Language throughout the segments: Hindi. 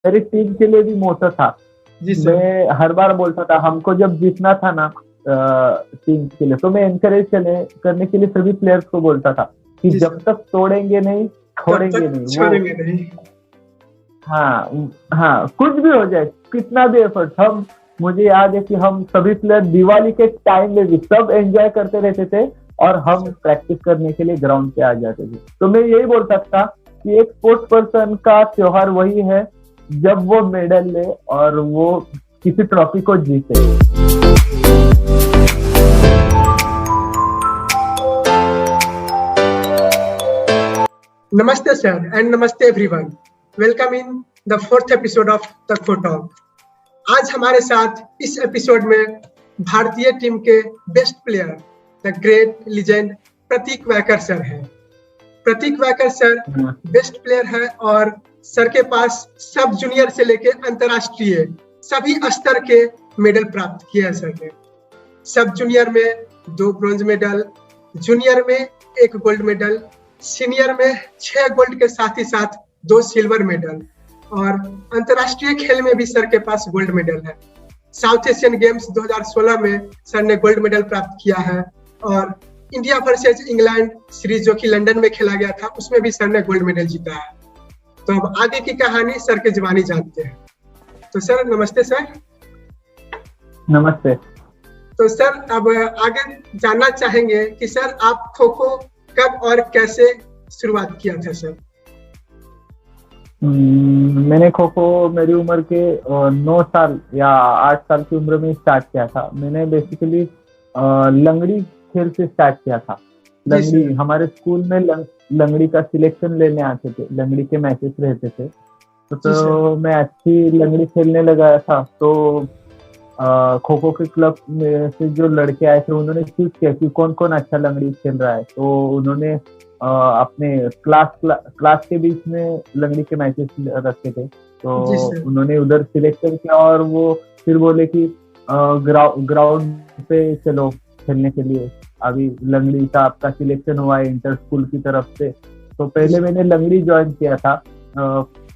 मेरी टीम के लिए भी मोटो था। जी सर। मैं हर बार बोलता था, हमको जब जीतना था ना टीम के लिए, तो मैं एनकरेज करने के लिए सभी प्लेयर्स को बोलता था कि जी जब सर। तक तोड़ेंगे नहीं, तब छोड़ेंगे तक नहीं वो। छोड़ेंगे नहीं। हाँ हाँ, कुछ भी हो जाए, कितना भी एफर्ट, हम मुझे याद है कि हम सभी प्लेयर दिवाली के टाइम में भी सब एंजॉय करते रहते थे और जी हम सर। प्रैक्टिस करने के लिए ग्राउंड पे आ जाते थे। तो मैं यही बोल सकता कि एक स्पोर्ट्स पर्सन का त्योहार वही है जब वो मेडल ले और वो किसी ट्रॉफी को जीते। नमस्ते सर एंड नमस्ते everyone. Welcome in the fourth episode of तकफो टॉक। आज हमारे साथ इस एपिसोड में भारतीय टीम के best player the great legend Prateek Vaikar sir हैं। Prateek Vaikar sir best player है और सर के पास सब जूनियर से लेके अंतर्राष्ट्रीय सभी स्तर के मेडल प्राप्त किए हैं सर ने। सब जूनियर में 2 ब्रॉन्ज मेडल, जूनियर में 1 गोल्ड मेडल, सीनियर में 6 गोल्ड के साथ ही साथ 2 सिल्वर मेडल और अंतर्राष्ट्रीय खेल में भी सर के पास गोल्ड मेडल है। साउथ एशियन गेम्स 2016 में सर ने गोल्ड मेडल प्राप्त किया है और इंडिया वर्सेज इंग्लैंड सीरीज जो कि लंदन में खेला गया था उसमें भी सर ने गोल्ड मेडल जीता है। तो अब आगे की कहानी सर के जुबानी जानते हैं। तो सर नमस्ते सर। नमस्ते। तो सर अब आगे जानना चाहेंगे कि सर आप खो खो कब और कैसे शुरुआत किया था सर? मैंने खो खो मेरी उम्र के 9 साल या 8 साल की उम्र में स्टार्ट किया था। मैंने बेसिकली लंगड़ी खेल से स्टार्ट किया था। लंगड़ी, हमारे स्कूल में लंगड़ी का सिलेक्शन लेने आते थे, लंगड़ी के मैचेस रहते थे। तो मैं अच्छी लंगड़ी खेलने लगा था। तो खो खो के क्लब में से जो लड़के आए थे उन्होंने चूज किया कि कौन कौन अच्छा लंगड़ी खेल रहा है। तो उन्होंने अपने क्लास के बीच में लंगड़ी के मैचेस रखे थे। तो उन्होंने उधर सिलेक्शन किया और वो फिर बोले कि ग्राउंड पे चलो खेलने के लिए, अभी लंगड़ी का आपका सिलेक्शन हुआ है इंटर स्कूल की तरफ से। तो पहले मैंने लंगड़ी ज्वाइन किया था।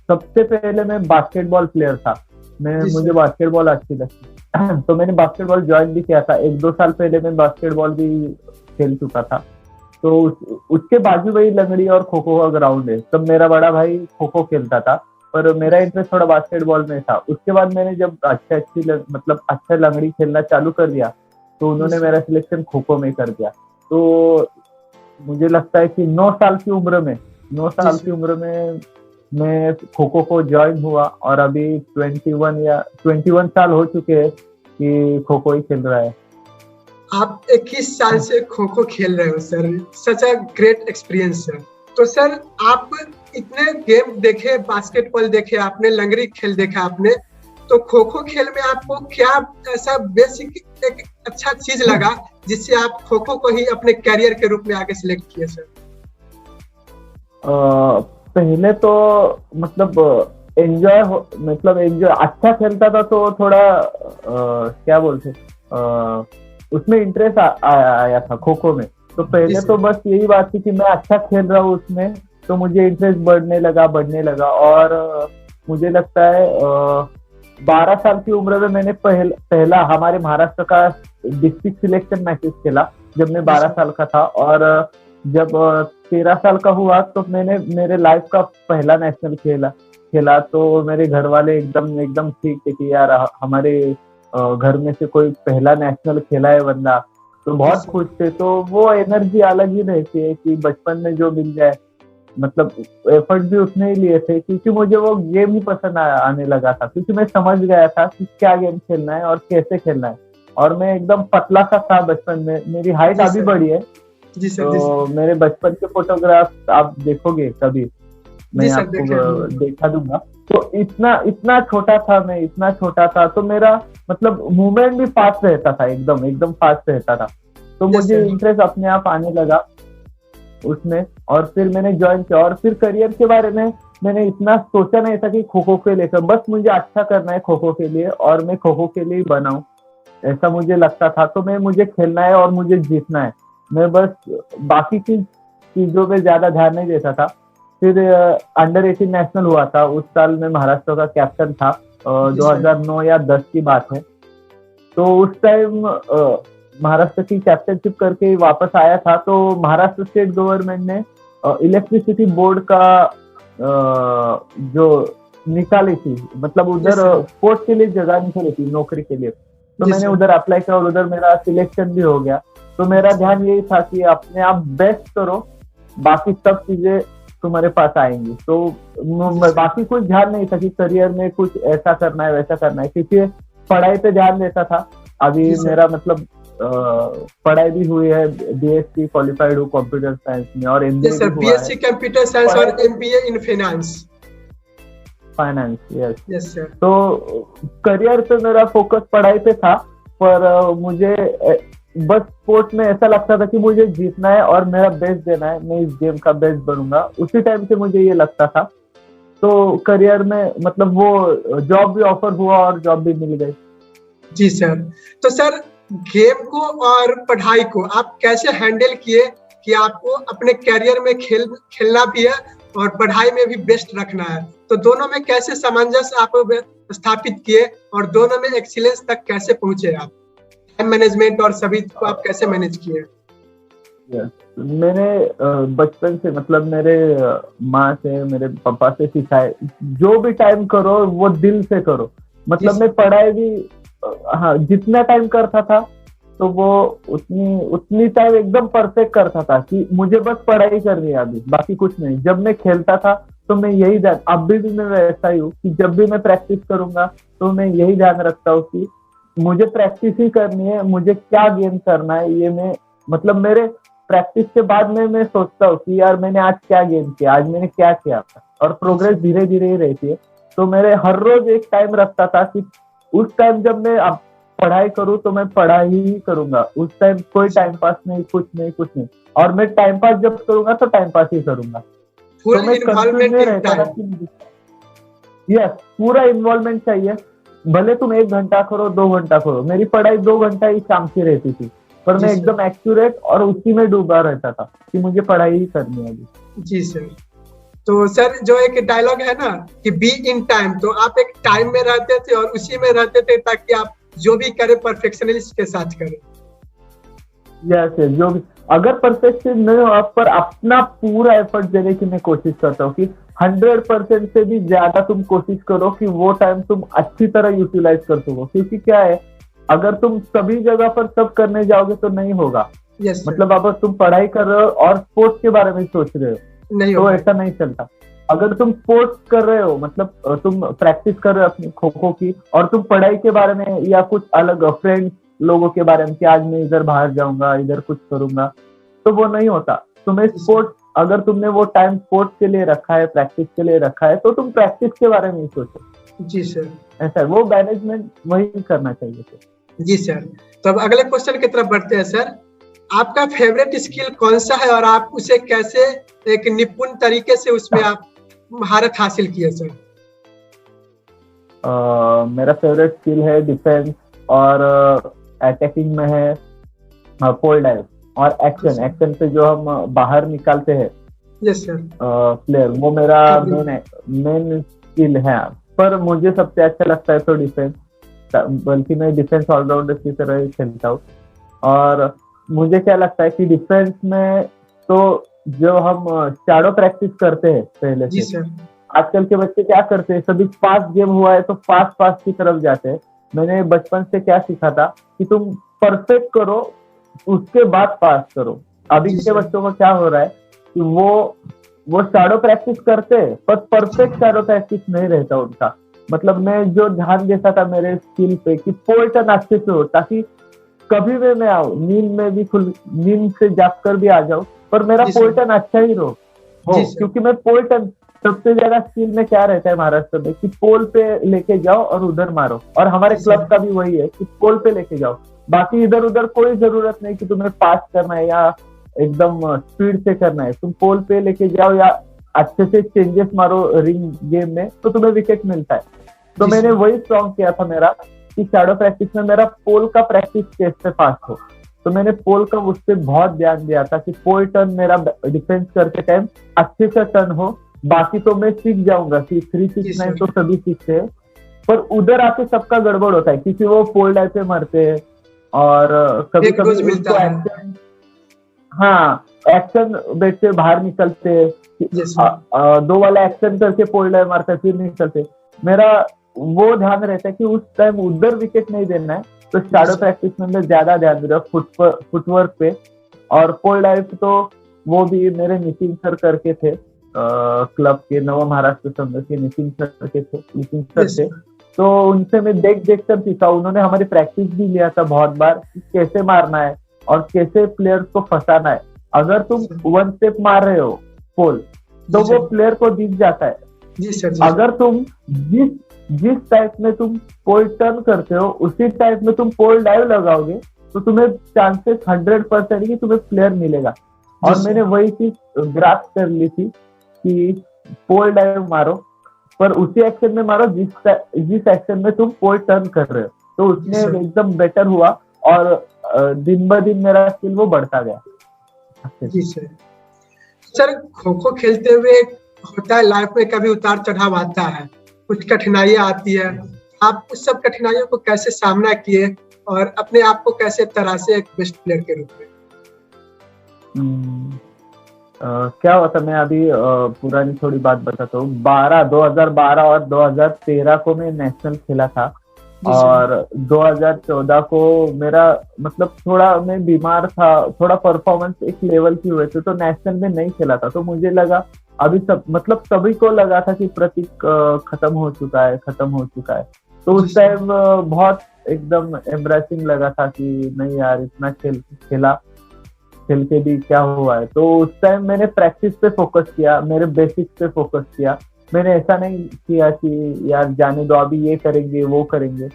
सबसे पहले मैं बास्केटबॉल प्लेयर था। मुझे बास्केटबॉल अच्छी लगती तो मैंने बास्केटबॉल ज्वाइन भी किया था। 1-2 साल पहले मैं बास्केटबॉल भी खेल चुका था। तो उसके बाजू में ही लंगड़ी और खो खो का ग्राउंड है। तब मेरा बड़ा भाई खो खो खेलता था पर मेरा इंटरेस्ट थोड़ा बास्केटबॉल में था। उसके बाद मैंने जब अच्छा लंगड़ी खेलना चालू कर दिया तो उन्होंने मेरा सिलेक्शन खो खो में कर दिया। तो मुझे लगता है कि 9 साल की उम्र में मैं खो खो को ज्वाइन हुआ और अभी 21 साल हो चुके हैं कि खो खो ही खेल रहा है। आप 21 साल से खो खो खेल रहे हो sir, such a great experience sir. तो सर आप इतने गेम देखे, बास्केटबॉल देखे आपने, लंगड़ी खेल देखा आपने, तो खो खो खेल में आपको क्या ऐसा बेसिक एक अच्छा चीज लगा जिससे आप खो खो को ही अपने कैरियर के रूप में आगे सिलेक्ट किए सर? पहले तो एंजॉय अच्छा खेलता था तो थोड़ा क्या बोलते उसमें इंटरेस्ट आया था खो खो में। तो पहले तो बस यही बात थी कि मैं अच्छा खेल रहा हूँ उसमें, तो मुझे इंटरेस्ट बढ़ने लगा और मुझे लगता है 12 साल की उम्र में मैंने पहला हमारे महाराष्ट्र का डिस्ट्रिक्ट सिलेक्शन मैचेस खेला जब मैं 12 साल का था। और जब 13 साल का हुआ तो मैंने मेरे लाइफ का पहला नेशनल खेला। तो मेरे घर वाले एकदम ठीक थे कि यार हमारे घर में से कोई पहला नेशनल खेला है बंदा, तो बहुत खुश थे। तो वो एनर्जी अलग ही रहती है कि बचपन में जो मिल जाए। एफर्ट भी उतने ही लिए थे क्योंकि मुझे वो गेम ही पसंद आने लगा था, क्योंकि मैं समझ गया था कि क्या गेम खेलना है और कैसे खेलना है। और मैं एकदम पतला सा था बचपन में, मेरी हाइट अभी बढ़ी है। तो मेरे बचपन के फोटोग्राफ आप देखोगे कभी, मैं आपको देखा दूंगा। तो इतना छोटा था तो मेरा मूवमेंट भी फास्ट रहता था, एकदम फास्ट रहता था। तो मुझे इंटरेस्ट अपने आप आने लगा उसमें और फिर मैंने ज्वाइन किया। और फिर करियर के बारे में मैंने इतना सोचा नहीं था कि खो खो के लेकर, बस मुझे अच्छा करना है खो खो के लिए और मैं खो खो के लिए बनाऊं, ऐसा मुझे लगता था। तो मुझे खेलना है और मुझे जीतना है। मैं बस बाकी चीजों पे ज्यादा ध्यान नहीं देता था। फिर अंडर 18 नेशनल हुआ था, उस साल मैं महाराष्ट्र का कैप्टन था। जी सर। 2009 या 10 की बात है। तो उस टाइम महाराष्ट्र की कैप्टनशिप करके वापस आया था, तो महाराष्ट्र स्टेट गवर्नमेंट ने इलेक्ट्रिसिटी बोर्ड का जो निकाली थी, मतलब उधर सर। स्पोर्ट्स के लिए जगह निकाली थी नौकरी के लिए। तो जी मैंने सर। उधर अप्लाई किया और उधर मेरा सिलेक्शन भी हो गया। तो मेरा ध्यान यही था कि अपने आप बेस्ट करो, बाकी सब चीजें तुम्हारे पास आएंगी। तो बाकी कुछ ध्यान नहीं था कि करियर में कुछ ऐसा करना है वैसा करना है, क्योंकि पढ़ाई पे ध्यान देता था। अभी जी सर। मेरा मतलब पढ़ाई भी हुई है, बीएससी क्वालिफाइड हूँ कंप्यूटर साइंस में, और जी एमबीए सर, भी हुआ बीएससी है कंप्यूटर साइंस और पढ़ाई MBA in finance. Finance. Yes. Yes sir. तो करियर पे मेरा फोकस पढ़ाई पे था, पर मुझे बस स्पोर्ट्स में ऐसा लगता था कि मुझे जीतना है और मेरा बेस्ट देना है, मैं इस गेम का बेस्ट बनूंगा। उसी टाइम से मुझे ये लगता था। तो करियर में मतलब वो जॉब भी ऑफर हुआ और जॉब भी मिल गई। जी सर। तो सर, गेम को और पढ़ाई को आप कैसे हैंडल किए कि आपको अपने करियर में खेलना भी है और पढ़ाई में भी बेस्ट रखना है? तो दोनों में कैसे सामंजस्य आप स्थापित किए और दोनों में एक्सीलेंस तक कैसे पहुंचे आप? टाइम मैनेजमेंट और सभी को आप कैसे मैनेज किए? मैंने बचपन से मतलब मेरे माँ से, मेरे पापा से सीखा है, जो भी टाइम करो वो दिल से करो। मतलब मैं पढ़ाई भी हाँ जितना टाइम करता था तो वो उतनी टाइम एकदम परफेक्ट करता था कि मुझे बस पढ़ाई करनी है, अभी बाकी कुछ नहीं। जब मैं खेलता था तो मैं यही ध्यान, अभी भी मैं वैसा ही हूँ कि जब भी मैं प्रैक्टिस करूंगा तो मैं यही ध्यान रखता हूँ कि मुझे प्रैक्टिस ही करनी है, मुझे क्या गेम करना है। ये मैं मतलब मेरे प्रैक्टिस के बाद में मैं सोचता हूँ कि यार मैंने आज क्या गेम किया, आज मैंने क्या किया, और प्रोग्रेस धीरे धीरे ही रहती है। तो मेरे हर रोज एक टाइम रखता था कि उस टाइम जब मैं अब पढ़ाई करूँ तो मैं पढ़ाई ही करूंगा। उस टाइम कोई टाइम पास नहीं, कुछ नहीं। और मैं टाइम पास जब करूंगा तो टाइम पास ही करूंगा। तो मैं कंफ्यूज नहीं रहता था कि यस, पूरा इन्वॉल्वमेंट चाहिए। भले तुम 1 घंटा करो, 2 घंटा करो। मेरी पढ़ाई 2 घंटा ही शाम की रहती थी, पर मैं एकदम एक्यूरेट और उसी में डूबा रहता था कि मुझे पढ़ाई ही करनी है अभी। जी सर। तो सर, जो एक डायलॉग है ना कि बी इन टाइम, तो आप एक टाइम में रहते थे और उसी में रहते थे ताकि आप जो भी करें परफेक्शनिस्ट के साथ करें। यस, जो भी अगर परफेक्शन नहीं हो पर अपना पूरा एफर्ट देने की मैं कोशिश करता हूँ कि 100% से भी ज्यादा तुम कोशिश करो कि वो टाइम तुम अच्छी तरह यूटिलाइज कर सको। क्योंकि क्या है, अगर तुम सभी जगह पर सब करने जाओगे तो नहीं होगा। मतलब अगर तुम पढ़ाई कर रहे हो और स्पोर्ट्स के बारे में सोच रहे हो तो ऐसा नहीं चलता। अगर तुम स्पोर्ट्स कर रहे हो, मतलब तुम प्रैक्टिस कर रहे हो अपनी खो खो की, और तुम पढ़ाई के बारे में या कुछ अलग फ्रेंड्स लोगों के बारे में कि आज मैं इधर बाहर जाऊंगा, इधर कुछ करूंगा, तो वो नहीं होता। तुम्हें स्पोर्ट्स, अगर तुमने वो टाइम स्पोर्ट्स के लिए रखा है, प्रैक्टिस के लिए रखा है, तो तुम प्रैक्टिस के बारे में ही सोचो। जी सर। ऐसा वो मैनेजमेंट वही करना चाहिए सर। जी सर। तो अब अगले क्वेश्चन की तरफ बढ़ते हैं सर। आपका फेवरेट स्किल कौन सा है और आप उसे कैसे एक निपुण तरीके से उसमें आप महारत हासिल किए सर? मेरा फेवरेट स्किल है डिफेंस, और अटैकिंग में है पोल डाइव और एक्शन पे जो हम बाहर निकालते हैं प्लेयर, वो मेरा मेन स्किल है। पर मुझे सबसे अच्छा लगता है तो डिफेंस, बल्कि मैं डिफेंस ऑलराउंडर की तरह ही खेलता हूँ। और मुझे क्या लगता है कि डिफेंस में तो जो हम शैडो प्रैक्टिस करते हैं पहले से, आजकल के बच्चे क्या करते हैं, सभी फास्ट गेम हुआ है तो फास्ट की तरफ जाते हैं। मैंने बचपन से क्या सीखा था कि तुम परफेक्ट करो उसके बाद पास करो। अभी के बच्चों को क्या हो रहा है कि वो शैडो प्रैक्टिस करते हैं पर परफेक्ट शैडो प्रैक्टिस नहीं रहता उनका। मतलब मैं जो ध्यान देता था मेरे स्किल पे कि पोल टर्न अच्छे से हो, ताकि कभी भी मैं आऊँ नींद में भी नींद से जाग कर भी आ जाऊँ, पर मेरा पोल टर्न अच्छा ही हो। क्योंकि मैं पोल टर्न सबसे ज्यादा स्किल में क्या रहता है महाराष्ट्र में कि पोल पे लेके जाओ और उधर मारो, और हमारे क्लब का भी वही है कि पोल पे लेके जाओ। बाकी इधर उधर कोई जरूरत नहीं कि तुम्हें पास करना है या एकदम स्पीड से करना है। तुम पोल पे लेके जाओ या अच्छे से चेंजेस मारो रिंग गेम में तो तुम्हें विकेट मिलता है। तो मैंने वही स्ट्रॉन्ग किया था मेरा कि शैडो प्रैक्टिस में मेरा पोल का प्रैक्टिस कैसे फास्ट हो। तो मैंने पोल का उस पर बहुत ध्यान दिया था कि पोल टर्न मेरा डिफेंस करते टाइम अच्छे से टर्न हो, बाकी तो मैं सीख जाऊंगा कि 369 सर। तो सभी सीखते हैं, पर उधर आके सबका गड़बड़ होता है, किसी वो पोल डाइव पे मरते हैं और कभी एक कभी डोज उनको मिलता है। एक्शन, हाँ एक्शन बेड से बाहर निकलते हैं, यस सर। 2 वाला एक्शन करके पोल डाइव मारते हैं, फिर निकलते। मेरा वो ध्यान रहता है कि उस टाइम उधर विकेट नहीं देना है, तो शैडो प्रैक्टिस में मैं ज्यादा ध्यान दे रहा हूँ फुटवर्क पे। और पोल डाइव तो वो भी मेरे नितिन सर करके थे, क्लब के नव महाराष्ट्र संघ के नितिन सर थे, तो उनसे मैं देख कर सीखा। उन्होंने हमारी प्रैक्टिस भी लिया था बहुत बार कि कैसे मारना है और कैसे प्लेयर्स को फंसाना है। अगर तुम 1 स्टेप मार रहे हो पोल, तो वो प्लेयर को दिख जाता है। जी सर। अगर तुम जिस टाइप में तुम पोल टर्न करते हो, उसी टाइप में तुम पोल डाइव लगाओगे, तो तुम्हें चांसेस 100% की तुम्हें प्लेयर मिलेगा। और मैंने वही चीज ग्रास्प कर ली थी कि पोल डाइव मारो, पर उसी एक्शन में मारो जिस एक्शन में तुम पोल टर्न कर रहे हो। तो उसमें एकदम बेटर हुआ और दिन ब दिन मेरा स्किल वो बढ़ता गया। जी सर। सर खो खो खेलते हुए होता है लाइफ में कभी उतार चढ़ाव आता है, कुछ कठिनाइयां आती है, आप उस सब कठिनाइयों को कैसे सामना किए और अपने आप को कैसे तराशे एक बेस्ट प्लेयर के रूप में? क्या हुआ था, मैं अभी पुरानी थोड़ी बात बताता हूँ। 2012 और 2013 को मैं नेशनल खेला था, और 2014 को मेरा मतलब थोड़ा मैं बीमार था, थोड़ा परफॉर्मेंस एक लेवल की हुए थे, तो नेशनल में नहीं खेला था। तो मुझे लगा अभी सभी को लगा था कि प्रतीक खत्म हो चुका है। तो उस टाइम बहुत एकदम एम्ब्रेसिंग लगा था कि नहीं यार, इतना खेल के भी क्या हुआ है। तो उस टाइम मैंने प्रैक्टिस पे फोकस किया, मेरे बेसिक्स पे फोकस किया। मैंने ऐसा नहीं किया कि यार जाने दो, अभी ये करेंगे वो करेंगे,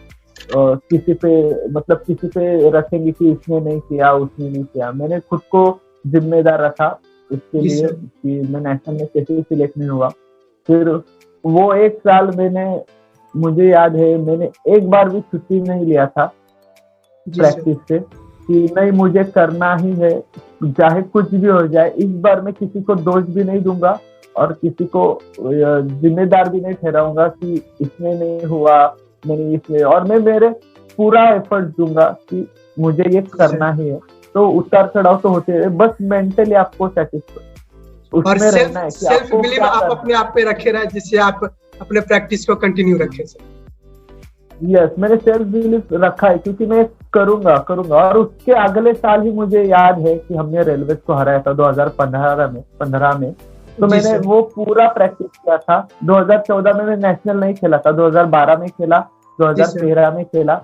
किसी पे रखेंगे कि इसने नहीं किया उसने नहीं किया। मैंने खुद को जिम्मेदार रखा उसके लिए कि मैं नेशनल में कैसे सिलेक्ट नहीं हुआ। फिर वो 1 साल मुझे याद है, मैंने एक बार भी छुट्टी नहीं लिया था प्रैक्टिस से, कि नहीं मुझे करना ही है, चाहे कुछ भी हो जाए। इस बार मैं किसी को दोष भी नहीं दूंगा और किसी को जिम्मेदार भी नहीं ठहराऊंगा कि इसमें नहीं हुआ, मैंने इसमें, और मैं मेरे पूरा एफर्ट दूंगा कि मुझे ये करना ही है। तो उतार चढ़ाव तो होते हैं, बस मेंटली आपको सेटिस्फाई उसमें रहना है कि सेल्फ बिलीव आप अपने आप पे रखे रहे, जिससे आप अपने प्रैक्टिस को कंटिन्यू रखें सर। यस, मैंने सेल्फ बिलीव रखा है क्योंकि मैं करूंगा। और उसके अगले साल ही मुझे याद है कि हमने रेलवे को हराया था 2015 में। तो मैंने वो पूरा प्रैक्टिस किया था। 2014 में मैं नेशनल नहीं खेला था, 2012 में खेला, 2013 में खेला,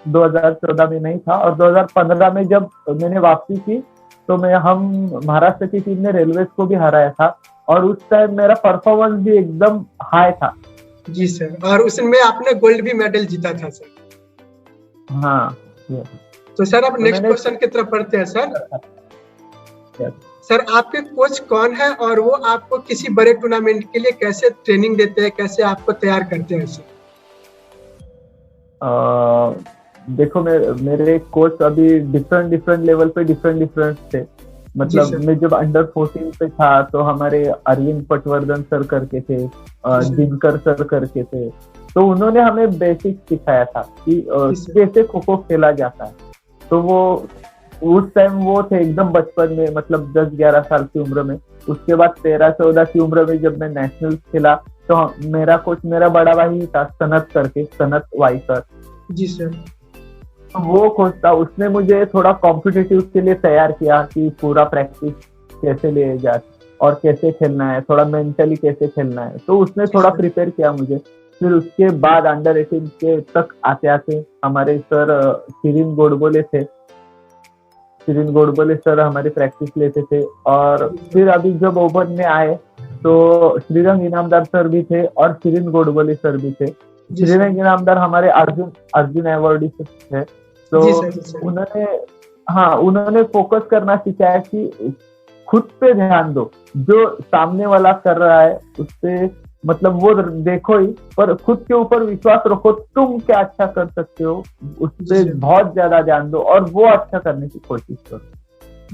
2014 में नहीं था। और 2015 में जब मैंने वापसी की तो हम महाराष्ट्र की टीम ने रेलवे को भी हराया था, और उस टाइम मेरा परफॉर्मेंस भी एकदम हाई था। जी सर, और उसमें आपने गोल्ड भी मेडल जीता था सर। हाँ। तो सर अब नेक्स्ट क्वेश्चन की तरफ बढ़ते हैं सर। सर आपके कोच कौन है और वो आपको किसी बड़े टूर्नामेंट के लिए कैसे ट्रेनिंग देते हैं, कैसे आपको तैयार करते हैं सर? देखो, मेरे कोच अभी डिफरेंट लेवल पे डिफरेंट थे। मतलब मैं जब अंडर 14 पे था तो हमारे अरविंद पटवर्धन सर करके थे, दिनकर सर करके थे। तो उन्होंने हमें बेसिक सिखाया था कि कैसे खो खो खेला जाता है। तो वो उस टाइम वो थे एकदम बचपन में, मतलब 10-11 साल की उम्र में। उसके बाद 13-14 की उम्र में जब मैं नेशनल खेला तो मेरा कोच मेरा बड़ा भाई था, सनत वाईकर। जी सर। वो कोच था, उसने मुझे थोड़ा कॉम्पिटिटिव के लिए तैयार किया कि पूरा प्रैक्टिस कैसे ले जाए और कैसे खेलना है, थोड़ा मेंटली कैसे खेलना है। तो उसने थोड़ा प्रिपेयर किया मुझे। फिर उसके बाद अंडर 18 के तक आते हमारे सर शिरीन गोडबोले सर हमारी प्रैक्टिस लेते थे। और फिर अभी जब ओपन में आए तो श्रीरंग इनामदार सर भी थे और शिरीन गोडबोले सर भी थे। श्रीरंग इनामदार हमारे अर्जुन अवार्डी थे। तो उन्होंने फोकस करना सिखाया कि खुद पे ध्यान दो, जो सामने वाला कर रहा है उससे मतलब वो देखो ही, पर खुद के ऊपर विश्वास रखो। तुम क्या अच्छा कर सकते हो उससे बहुत ज्यादा ध्यान दो और वो अच्छा करने की कोशिश करो।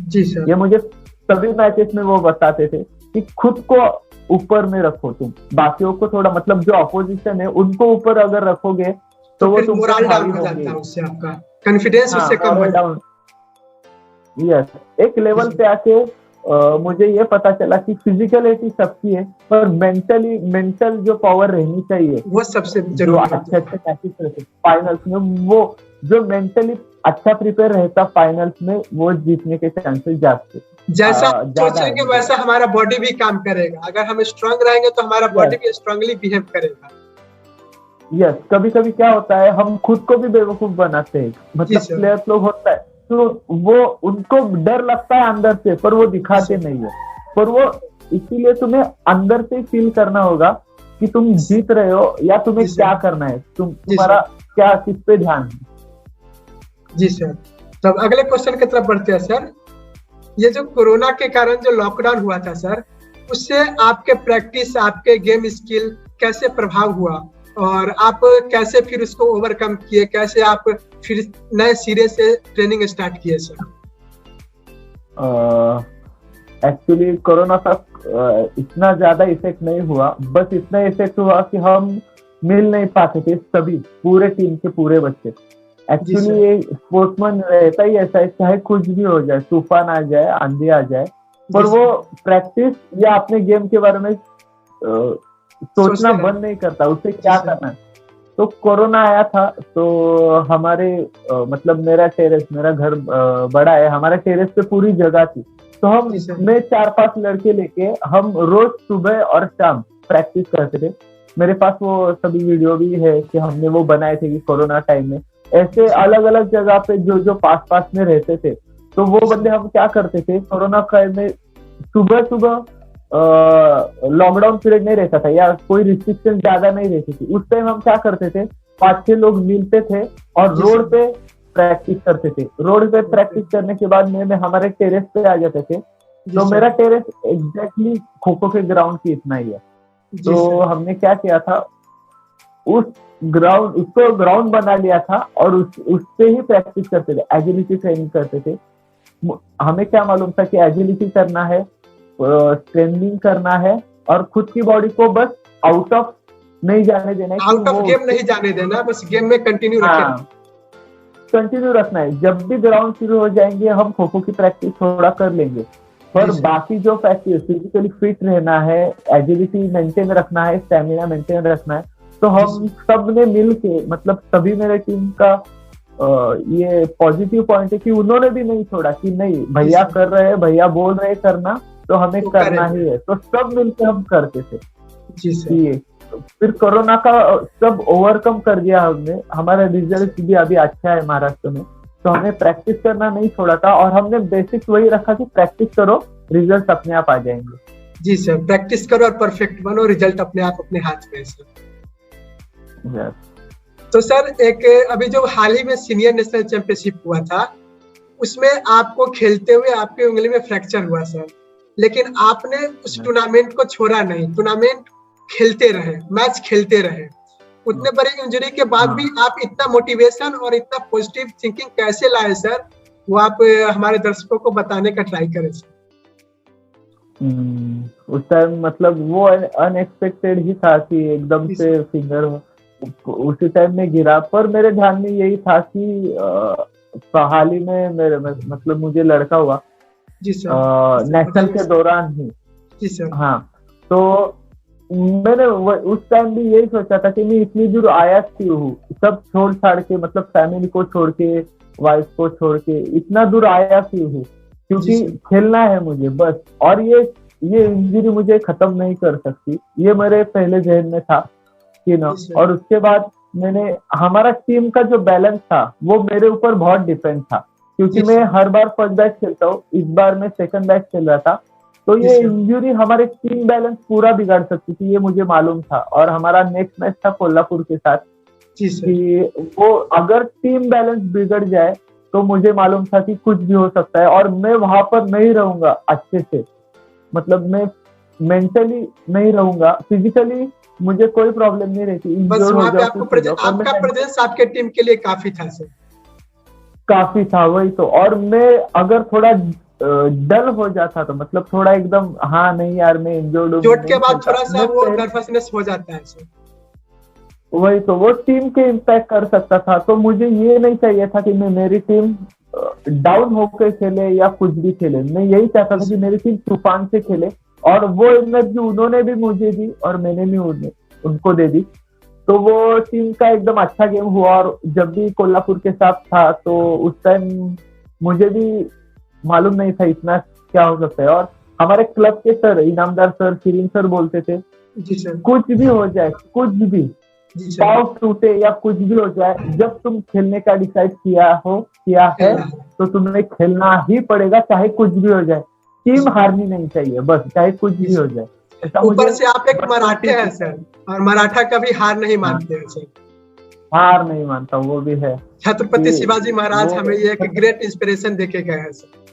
जी सर। ये मुझे सभी मैचेस में वो बताते थे कि खुद को ऊपर में रखो तुम, बाकियों को थोड़ा मतलब जो अपोजिशन है उनको ऊपर अगर रखोगे तो वो फिर तुम मोरल डाउन हो जाता है, उससे आपका कॉन्फिडेंस उससे कम हो जाता है। यस, एक लेवल पे आके मुझे ये पता चला कि फिजिकलिटी सबकी है, पर मेंटल जो पावर रहनी चाहिए, वो सबसे जो जरूरी अच्छे मैचेस रहते फाइनल्स में, वो जो मेंटली अच्छा प्रिपेयर रहता फाइनल्स में, वो जीतने के चांसेस ज्यादा जैसा ज्यादा सोचेंगे है। वैसा हमारा बॉडी भी काम करेगा। अगर हम स्ट्रांग रहेंगे तो हमारा बॉडी भी स्ट्रांगली बिहेव करेगा। यस, कभी कभी क्या होता है हम खुद को भी बेवकूफ बनाते हैं, मतलब प्लेयर्स लोग होता है तो वो उनको डर लगता है अंदर से, पर वो दिखाते नहीं है, पर वो इसीलिए तुम्हें अंदर से फील करना होगा कि तुम जीत रहे हो या तुम्हें क्या करना है, तुम्हारा क्या किस पे ध्यान है। जी सर, तो अगले क्वेश्चन की तरफ बढ़ते हैं सर। ये जो कोरोना के कारण जो लॉकडाउन हुआ था सर, उससे आपके प्रैक्टिस, आपके गेम स्किल कैसे प्रभाव हुआ और आप कैसे फिर उसको ओवरकम किए, कैसे आप फिर नए सिरे से ट्रेनिंग स्टार्ट किए सर? एक्चुअली कोरोना का इतना ज्यादा इफेक्ट नहीं हुआ, बस इतना इफेक्ट हुआ कि हम मिल नहीं पाते थे सभी, पूरे टीम के पूरे बच्चे। एक्चुअली ये स्पोर्ट्समैन रहता ही ऐसा है, चाहे कुछ भी हो जाए, तूफान आ जाए, आंधी आ जाए, पर वो प्रैक्टिस या अपने गेम के बारे में सोचना बंद नहीं करता, उसे क्या करना है। तो कोरोना आया था तो हमारे मतलब मेरा घर बड़ा है, हमारे टेरेस पे पूरी जगह थी, तो हम मैं 4-5 लड़के लेके हम रोज सुबह और शाम प्रैक्टिस करते थे। मेरे पास वो सभी वीडियो भी है कि हमने वो बनाए थे कि कोरोना टाइम में ऐसे अलग अलग जगह पे जो पास में रहते थे, तो वो बंदे हम क्या करते थे कोरोना काल में, सुबह लॉकडाउन पीरियड नहीं रहता था या कोई रिस्ट्रिक्शन ज्यादा नहीं रहती थी, उस टाइम हम क्या करते थे, 5-6 लोग मिलते थे और रोड पे प्रैक्टिस करते थे। रोड पे प्रैक्टिस करने के बाद में हमारे टेरेस पे आ जाते थे, तो मेरा टेरेस एग्जैक्टली खो-खो के ग्राउंड की इतना ही है। तो हमने क्या किया था, उसको ग्राउंड बना लिया था और उससे ही प्रैक्टिस करते थे, एजिलिटी ट्रेनिंग करते थे। हमें क्या मालूम था कि एजिलिटी करना है, ट्रेनिंग करना है और खुद की बॉडी को बस आउट ऑफ नहीं जाने देना है, आउट ऑफ गेम नहीं जाने देना, बस गेम में कंटिन्यू रखना है। जब भी ग्राउंड शुरू हो जाएंगे हम खो खो की प्रैक्टिस थोड़ा कर लेंगे, पर बाकी जो प्रैक्टिस फिजिकली फिट रहना है, एजिलिटी मेंटेन रखना है, स्टेमिना मेंटेन रखना है, तो हम सब ने मिल के, मतलब सभी मेरे टीम का ये पॉजिटिव पॉइंट है कि उन्होंने भी नहीं छोड़ा कि नहीं भैया कर रहे हैं, भैया बोल रहे करना तो हमें तो करना ही है, तो सब मिलके हम करते थे। फिर कोरोना का सब ओवरकम कर दिया हमने, हमारा रिजल्ट भी अभी अच्छा है महाराष्ट्र में, तो हमने प्रैक्टिस करना नहीं छोड़ा था और हमने बेसिक वही रखा कि प्रैक्टिस करो, रिजल्ट अपने आप आ जाएंगे। जी सर, प्रैक्टिस करो और परफेक्ट बनो, रिजल्ट अपने आप अपने हाथ में सर। तो सर एक अभी जो हाल ही में सीनियर नेशनल चैंपियनशिप हुआ था, उसमें आपको खेलते हुए आपकी उंगली में फ्रैक्चर हुआ सर, लेकिन आपने उस टूर्नामेंट को छोड़ा नहीं, टूर्नामेंट खेलते रहे, मैच खेलते रहे। उतने बड़े इंजरी के बाद भी आप इतना मोटिवेशन और इतना पॉजिटिव थिंकिंग कैसे लाए सर, वो आप हमारे दर्शकों को बताने का ट्राई करें सर। उस टाइम मतलब वो अनएक्सपेक्टेड ही था कि एकदम से फिंगर उसी टाइम में गिरा, पर मेरे ध्यान में यही था कि हाल ही में मेरे मतलब मुझे लड़का हुआ नेशनल के दौरान ही। जी सर। हाँ, तो मैंने उस टाइम भी यही सोचा था कि मैं इतनी दूर आया क्यों हूँ, सब छोड़ छाड़ के, मतलब फैमिली को छोड़ के, वाइफ को छोड़ के इतना दूर आया क्यों हूँ, क्योंकि खेलना है मुझे बस, और ये इंजरी मुझे खत्म नहीं कर सकती, ये मेरे पहले जहन में था कि ना। और उसके बाद हमारा टीम का जो बैलेंस था वो मेरे ऊपर बहुत डिपेंड था, क्योंकि मैं हर बार फर्स्ट बैच खेलता हूँ, इस बार मैं सेकंड बैच खेल रहा था, तो ये इंजरी हमारे टीम बैलेंस पूरा बिगाड़ सकती थी, ये मुझे मालूम था। और हमारा नेक्स्ट मैच था कोल्हापुर के साथ, कि वो अगर टीम बैलेंस बिगड़ जाए तो मुझे मालूम था कि कुछ भी हो सकता है और मैं वहां पर नहीं रहूंगा अच्छे से, मतलब मैं मेंटली नहीं रहूंगा, फिजिकली मुझे कोई प्रॉब्लम नहीं रहती, बस वहाँ पे आपका प्रेजेंस आपके टीम के लिए काफी था सर। काफी था, वही तो। और मैं अगर थोड़ा डल हो जाता था, मतलब थोड़ा एकदम हाँ नहीं यार मैं इंजर्ड हूँ, चोट के बाद खेलता। थोड़ा सा वो नर्वसनेस हो जाता है सर। वही तो, वो टीम के इम्पैक्ट कर सकता था, तो मुझे ये नहीं चाहिए था कि मैं मेरी टीम डाउन होकर खेले या कुछ भी खेले। मैं यही चाहता था कि मेरी टीम तूफान से खेले, और वो एनर्जी उन्होंने भी मुझे दी और मैंने भी उनको दे दी। तो वो टीम का एकदम अच्छा गेम हुआ, और जब भी कोल्हापुर के साथ था तो उस टाइम मुझे भी मालूम नहीं था इतना क्या हो सकता है। और हमारे क्लब के sir, Inamdar sir, Shirin sir बोलते थे जी सर। कुछ भी हो जाए, कुछ भी, जी सर। पाव टूटे या कुछ भी हो जाए, जब तुम खेलने का डिसाइड किया है तो तुम्हें खेलना ही पड़ेगा, चाहे कुछ भी हो जाए। टीम हारनी नहीं चाहिए, बस चाहे कुछ भी हो जाए। ऐसा ऊपर मुझे से आप एक मराठे हैं सर, और मराठा कभी हार नहीं मानते हैं सर। हार नहीं मानता, वो भी है। छत्रपति कि शिवाजी महाराज वो हमें ये एक ग्रेट इंस्पिरेशन देके गए हैं सर।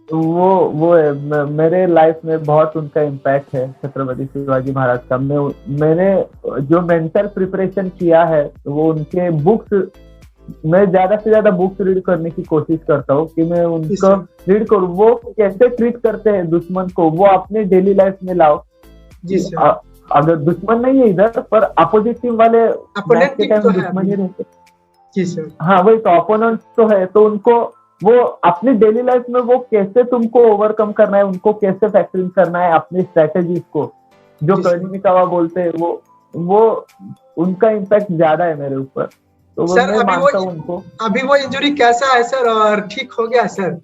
वो है, मेरे लाइफ में बहुत उनका इम्पैक्ट है छत्रपति शिवाजी महाराज का। मैंने जो मेंटल प्रिपरेशन किया है वो उनके बुक्स, मैं ज्यादा से ज्यादा बुक्स रीड करने की कोशिश करता हूँ कि मैं उनको रीड करूँ। वो कैसे ट्रीट करते हैं दुश्मन को, वो अपने डेली लाइफ में लाओ। जी सर। अगर दुश्मन नहीं है इधर, पर अपोजिट टीम वाले मैच के टाइम तो दुश्मन ही रहते। जी सर। हाँ वही तो, अपोनेंट तो है, तो उनको वो अपनी डेली लाइफ में वो कैसे तुमको ओवरकम करना है, उनको कैसे फैक्टरिंग करना है अपनी स्ट्रेटेजीज को, जो कर्णिकावा बोलते हैं, वो उनका इम्पैक्ट ज्यादा है मेरे ऊपर। तो सर मैं मानता हूँ उनको। अभी वो इंजरी कैसा है सर, और ठीक हो गया सर?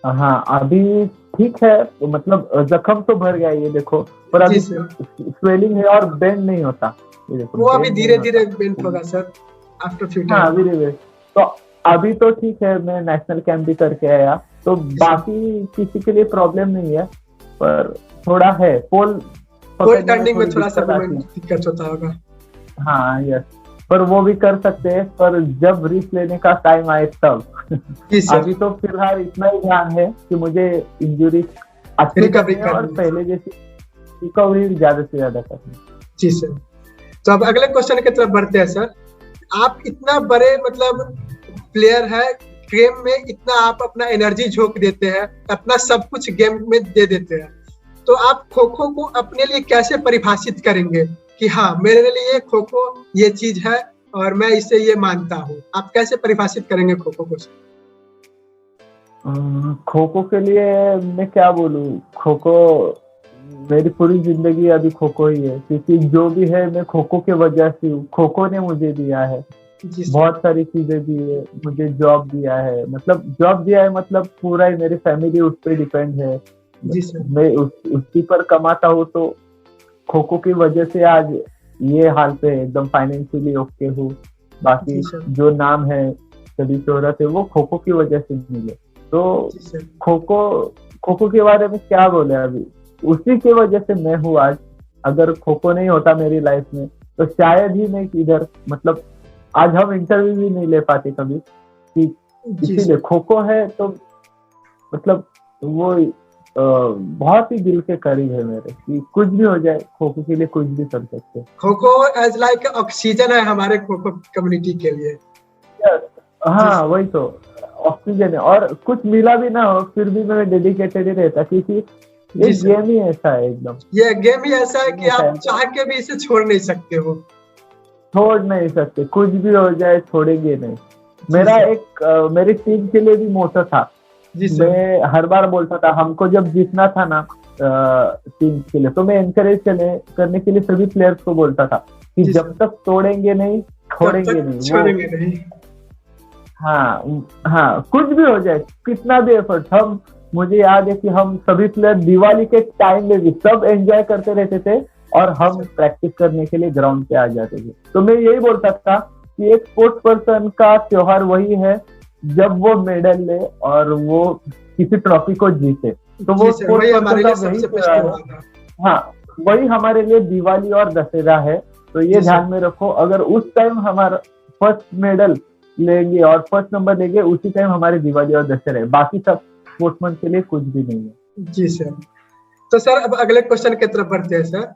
हाँ अभी ठीक है, मतलब जख्म तो भर गया ये देखो, पर अभी स्वेलिंग है और बेंड नहीं होता। ये देखो वो अभी धीरे धीरे बेंड होगा सर आफ्टर फ्यू टाइम। हाँ धीरे। तो अभी तो ठीक है, मैं नेशनल कैंप भी करके आया, तो बाकी किसी के लिए प्रॉब्लम नहीं है, पर थोड़ा है पोल टर्निंग में थोड़ा सा दिक्कत होता होगा। हाँ यस, पर वो भी कर सकते हैं, पर जब रिस्क लेने का टाइम आए तब। अभी तो फिलहाल इतना ही ध्यान है कि मुझे इंजरी अच्छी करनी है और पहले जैसी रिकवरी ज्यादा से ज्यादा करनी। जी सर। तो अब अगले क्वेश्चन की तरफ बढ़ते हैं सर। आप इतना बड़े मतलब प्लेयर है, गेम में इतना आप अपना एनर्जी झोंक देते हैं, अपना सब कुछ गेम में दे देते हैं, तो आप खो खो को अपने लिए कैसे परिभाषित करेंगे कि हाँ मेरे लिए खो खो ये चीज है और मैं इसे ये मानता हूँ? आप कैसे परिभाषित करेंगे खो खो को? खो खो के लिए मैं क्या बोलूं, खो खो मेरी पूरी जिंदगी अभी खो खो ही है, क्योंकि जो भी है मैं खो खो के वजह से हूँ। खो खो ने मुझे दिया है बहुत सारी चीजें दी है, मुझे जॉब दिया है, मतलब जॉब दिया है, मतलब पूरा ही मेरी फैमिली उस पर डिपेंड है। मैं उसी पर कमाता हूँ, तो खो खो की वजह से आज ये हाल पे एकदम फाइनेंशियली ओके हूँ। बाकी जो नाम है, सभी शोहरत है, वो खो खो की वजह से मिले। तो खो खो के बारे में क्या बोले, अभी उसी की वजह से मैं हूँ आज। अगर खो खो नहीं होता मेरी लाइफ में तो शायद ही मैं इधर, मतलब आज हम इंटरव्यू भी नहीं ले पाते कभी, कि इसीलिए खो खो है। तो मतलब वो बहुत ही दिल के करीब है मेरे, कि कुछ भी हो जाए खो खो के लिए कुछ भी कर सकते। Kho kho as like oxygen है हमारे खो खो कम्युनिटी के लिए। हाँ वही तो, ऑक्सीजन है। और कुछ मिला भी ना हो फिर भी मैं डेडिकेटेड ही रहता, क्योंकि ये गेम ही ऐसा है एकदम। ये गेम ही ऐसा है कि आप चाह के भी इसे छोड़ नहीं सकते हो। छोड़ नहीं सकते, कुछ भी हो जाए छोड़ेंगे नहीं। मेरा एक मेरी टीम के लिए भी मोटो था। मैं हर बार बोलता था, हमको जब जीतना था ना टीम के लिए, तो मैं एनकरेज करने के लिए सभी प्लेयर्स को बोलता था कि जब तक तोड़ेंगे नहीं छोड़ेंगे नहीं। हाँ कुछ भी हो जाए, कितना भी एफर्ट, मुझे याद है कि हम सभी प्लेयर दिवाली के टाइम में भी सब एंजॉय करते रहते थे, और हम प्रैक्टिस करने के लिए ग्राउंड पे आ जाते थे। तो मैं यही बोलता था कि एक स्पोर्ट्स पर्सन का त्योहार वही है जब वो मेडल ले और वो किसी ट्रॉफी को जीते, तो वो स्पोर्ट्स पर्सन का वही त्योहार है। हाँ वही हमारे लिए दिवाली और दशहरा है। तो ये ध्यान में रखो, अगर उस टाइम हमारा फर्स्ट मेडल लेंगे और फर्स्ट नंबर लेंगे, उसी टाइम हमारी दिवाली और दशहरा है। बाकी सब स्पोर्ट्समैन के लिए कुछ भी नहीं है। जी सर। तो सर अब अगले क्वेश्चन की तरफ बढ़ते हैं सर।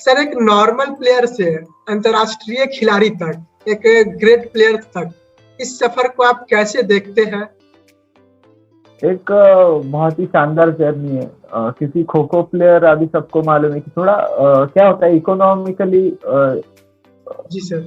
सर एक नॉर्मल प्लेयर से अंतरराष्ट्रीय खिलाड़ी तक, एक ग्रेट प्लेयर तक, इस सफर को आप कैसे देखते हैं? एक बहुत ही शानदार जर्नी है। किसी खो खो प्लेयर, अभी सबको मालूम है कि थोड़ा क्या होता है इकोनॉमिकली जी सर,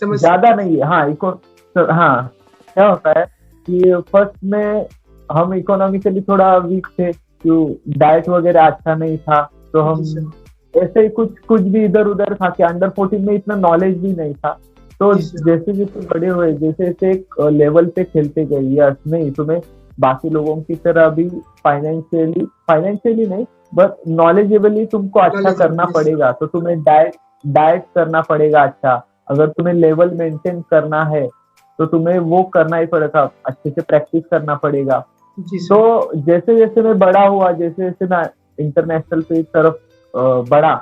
समझ ज्यादा नहीं है। हाँ, क्या होता है कि फर्स्ट में हम इकोनॉमिकली थोड़ा वीक थे, क्यों डाइट वगैरह अच्छा नहीं था, तो हम जी सर, ऐसे ही कुछ कुछ भी इधर उधर खा के, अंडर 14 में इतना नॉलेज भी नहीं था। तो जी सर, जैसे जैसे बड़े हुए, जैसे जैसे एक लेवल पे खेलते गए, यस नहीं तुम्हें बाकी लोगों की तरह अभी फाइनेंशियली फाइनेंशियली नहीं, बट नॉलेजेबली तुमको अच्छा नॉलेज, करना यस सर, पड़ेगा। तो तुम्हें डाइट डाइट करना पड़ेगा अच्छा। अगर तुम्हें लेवल मेंटेन करना है तो तुम्हें वो करना ही पड़ेगा, अच्छे से प्रैक्टिस करना पड़ेगा। जी तो सर, जैसे जैसे मैं बड़ा हुआ, जैसे जैसे मैं इंटरनेशनल पे तरफ बढ़ा,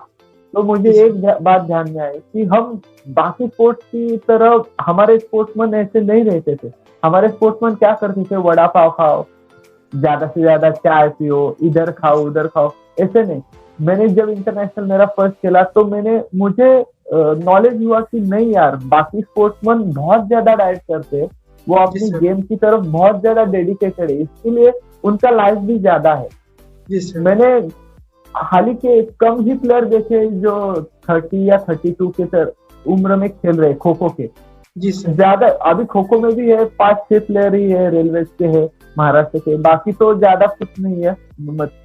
तो मुझे जी सर, एक बात ध्यान में आई कि हम बाकी स्पोर्ट्स की तरह, हमारे स्पोर्ट्समैन ऐसे नहीं रहते थे। हमारे स्पोर्ट्समैन क्या करते थे, वड़ा पाव खाओ, ज्यादा से ज्यादा चाय पियो, इधर खाओ उधर खाओ, ऐसे नहीं। मैंने जब इंटरनेशनल मेरा फर्स्ट खेला तो मुझे नॉलेज हुआ कि नहीं यार, बाकी स्पोर्ट्समैन बहुत ज्यादा डाइट करते हैं, वो जी अपनी सर, गेम की तरफ बहुत ज्यादा डेडिकेटेड है, इसके लिए उनका लाइफ भी ज्यादा है। जी सर, मैंने हाल ही के कम ही प्लेयर देखे जो 30 या 32 के उम्र में खेल रहे खो खो के। जी सर, ज्यादा अभी खो खो में भी है 5-6 प्लेयर ही है, रेलवे के है, महाराष्ट्र के, बाकी तो ज्यादा कुछ नहीं है।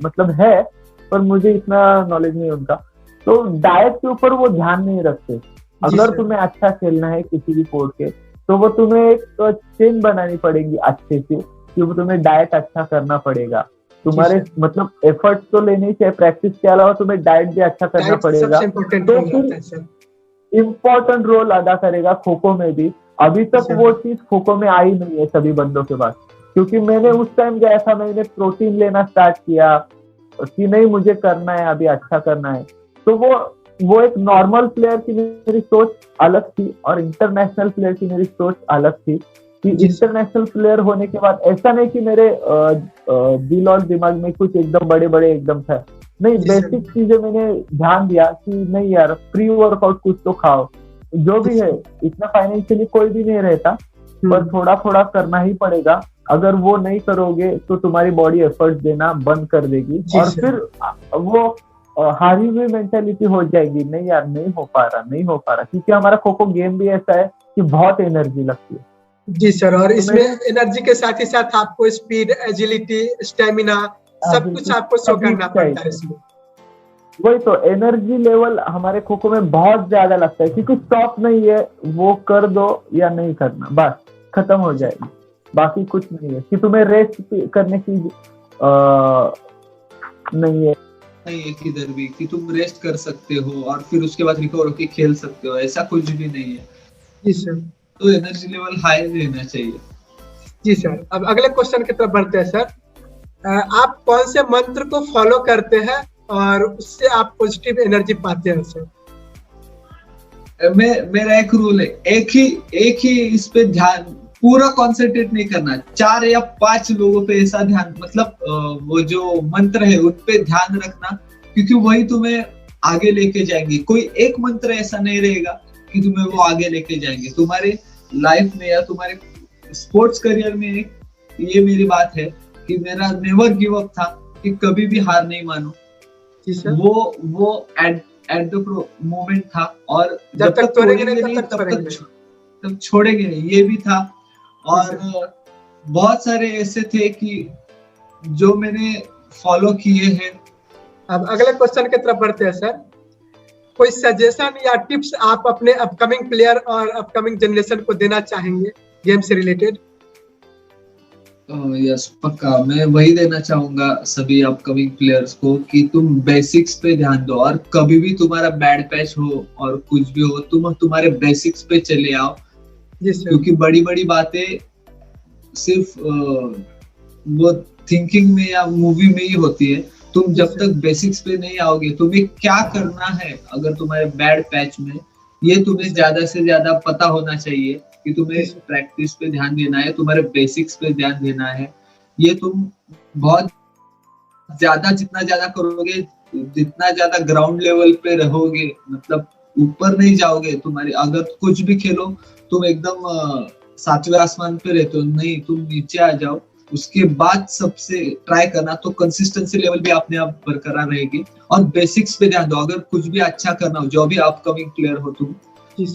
मतलब है, पर मुझे इतना नॉलेज नहीं है उनका। तो डाइट के ऊपर वो ध्यान नहीं रखते। जी अगर सर, तुम्हें अच्छा खेलना है किसी भी स्पोर्ट के, तो वो तुम्हें एक चेन बनानी पड़ेगी अच्छे से, कि वो तुम्हें डाइट अच्छा करना पड़ेगा। जी तुम्हारे सर, मतलब एफर्ट तो लेने ही चाहिए, प्रैक्टिस के अलावा तुम्हें डाइट भी अच्छा करना डाइट पड़ेगा। सबसे इम्पोर्टेंट तो रोल फिर रहता है सर। इम्पोर्टेंट रोल अदा करेगा खो खो में भी। अभी जी तक सर, वो चीज खो खो में आई नहीं है सभी बंदों के पास, क्योंकि मैंने उस टाइम गया था, मैंने प्रोटीन लेना स्टार्ट किया कि नहीं मुझे करना है, अभी अच्छा करना है। तो वो एक नॉर्मल प्लेयर की मेरी सोच अलग थी और इंटरनेशनल प्लेयर की मेरी सोच अलग थी। कि जी सर, इंटरनेशनल प्लेयर होने के बाद ऐसा नहीं कि मेरे दिल और दिमाग में कुछ एकदम बड़े बड़े एकदम था, नहीं, जी सर, बेसिक चीजें मैंने ध्यान दिया कि नहीं यार, प्री वर्कआउट कुछ तो खाओ, जो जी भी है। सर, इतना फाइनेंशियली कोई भी नहीं रहता, पर हम्म, थोड़ा थोड़ा करना ही पड़ेगा। अगर वो नहीं करोगे तो तुम्हारी बॉडी एफर्ट देना बंद कर देगी, जी और सर, फिर वो हारी हुई मेंटेलिटी हो जाएगी, नहीं यार नहीं हो पा रहा, नहीं हो पा रहा, क्योंकि हमारा खो खो गेम भी ऐसा है कि बहुत एनर्जी लगती है। जी सर। और तो इसमें मेरे एनर्जी के साथ ही साथ आपको स्पीड, एजिलिटी, स्टेमिना सब कुछ एबिलिटी आपको शो सभी करना पड़ता है चाहिए। इसमें। वही तो, एनर्जी लेवल हमारे खो खो में बहुत ज्यादा लगता है, क्योंकि स्टॉप नहीं है, वो कर दो या नहीं करना, बस खत्म हो जाएगी। बाकी कुछ नहीं है कि तुम्हें रेस्ट करने की नहीं है। नहीं है किधर भी कि तुम रेस्ट कर सकते हो और फिर उसके बाद रिकवर होके खेल सकते हो, ऐसा कुछ भी नहीं है। जी सर, तो एनर्जी लेवल हाई रहना चाहिए। जी सर। अब अगले क्वेश्चन की तरफ बढ़ते हैं सर। आप कौन से मंत्र को फॉलो करते हैं और उससे आप पॉजिटिव एनर्जी पाते हैं सर? मेरा एक रूल है, एक ही इस पे ध्यान पूरा कंसंट्रेट नहीं करना, 4 या 5 लोगों पे ऐसा ध्यान, मतलब वो जो मंत्र है उन पे ध्यान रखना, क्योंकि वही तुम्हें आगे लेके जाएंगे। कोई एक मंत्र ऐसा नहीं रहेगा कि तुम्हें वो आगे लेके जाएंगे तुम्हारे लाइफ में या तुम्हारे स्पोर्ट्स करियर में। ये मेरी बात है कि मेरा नेवर गिव अप था, कि कभी भी हार नहीं मानो। जी सर। वो एट द मोमेंट था, और जब तक तोड़ेंगे नहीं तब तब छोड़ेंगे नहीं, ये भी था। और बहुत सारे ऐसे थे कि जो मैंने फॉलो किए हैं। अब अगले क्वेश्चन की तरफ बढ़ते हैं सर। कोई सजेशन या टिप्स आप अपने अपकमिंग प्लेयर और अपकमिंग जनरेशन को देना चाहेंगे गेम से रिलेटेड? यस, पक्का मैं वही देना चाहूंगा सभी अपकमिंग प्लेयर्स को कि तुम बेसिक्स पे ध्यान दो, और कभी भी तुम्हारा बैड पैच हो और कुछ भी हो, तुम तुम्हारे बेसिक्स पे चले आओ। क्योंकि बड़ी बड़ी बातें सिर्फ वो थिंकिंग में या मूवी में ही होती है। तुम जब तक बेसिक्स पे नहीं आओगे, तुम्हें क्या करना है अगर तुम्हारे बैड पैच में, ये तुम्हें ज्यादा से ज्यादा पता होना चाहिए कि तुम्हें प्रैक्टिस पे ध्यान देना है, तुम्हारे बेसिक्स पे ध्यान देना है। ये तुम बहुत ज्यादा जितना ज्यादा करोगे, जितना ज्यादा ग्राउंड लेवल पे रहोगे, मतलब ऊपर नहीं जाओगे। तुम्हारी अगर कुछ भी खेलो, तुम एकदम 7वें आसमान पे रहते हो, नहीं तुम नीचे आ जाओ। उसके बाद सबसे ट्राई करना, तो कंसिस्टेंसी लेवल भी अपने आप बरकरार रहेगी। और बेसिक्स पे ध्यान दो, अगर कुछ भी अच्छा करना हो, जो भी अपकमिंग प्लेयर हो तुम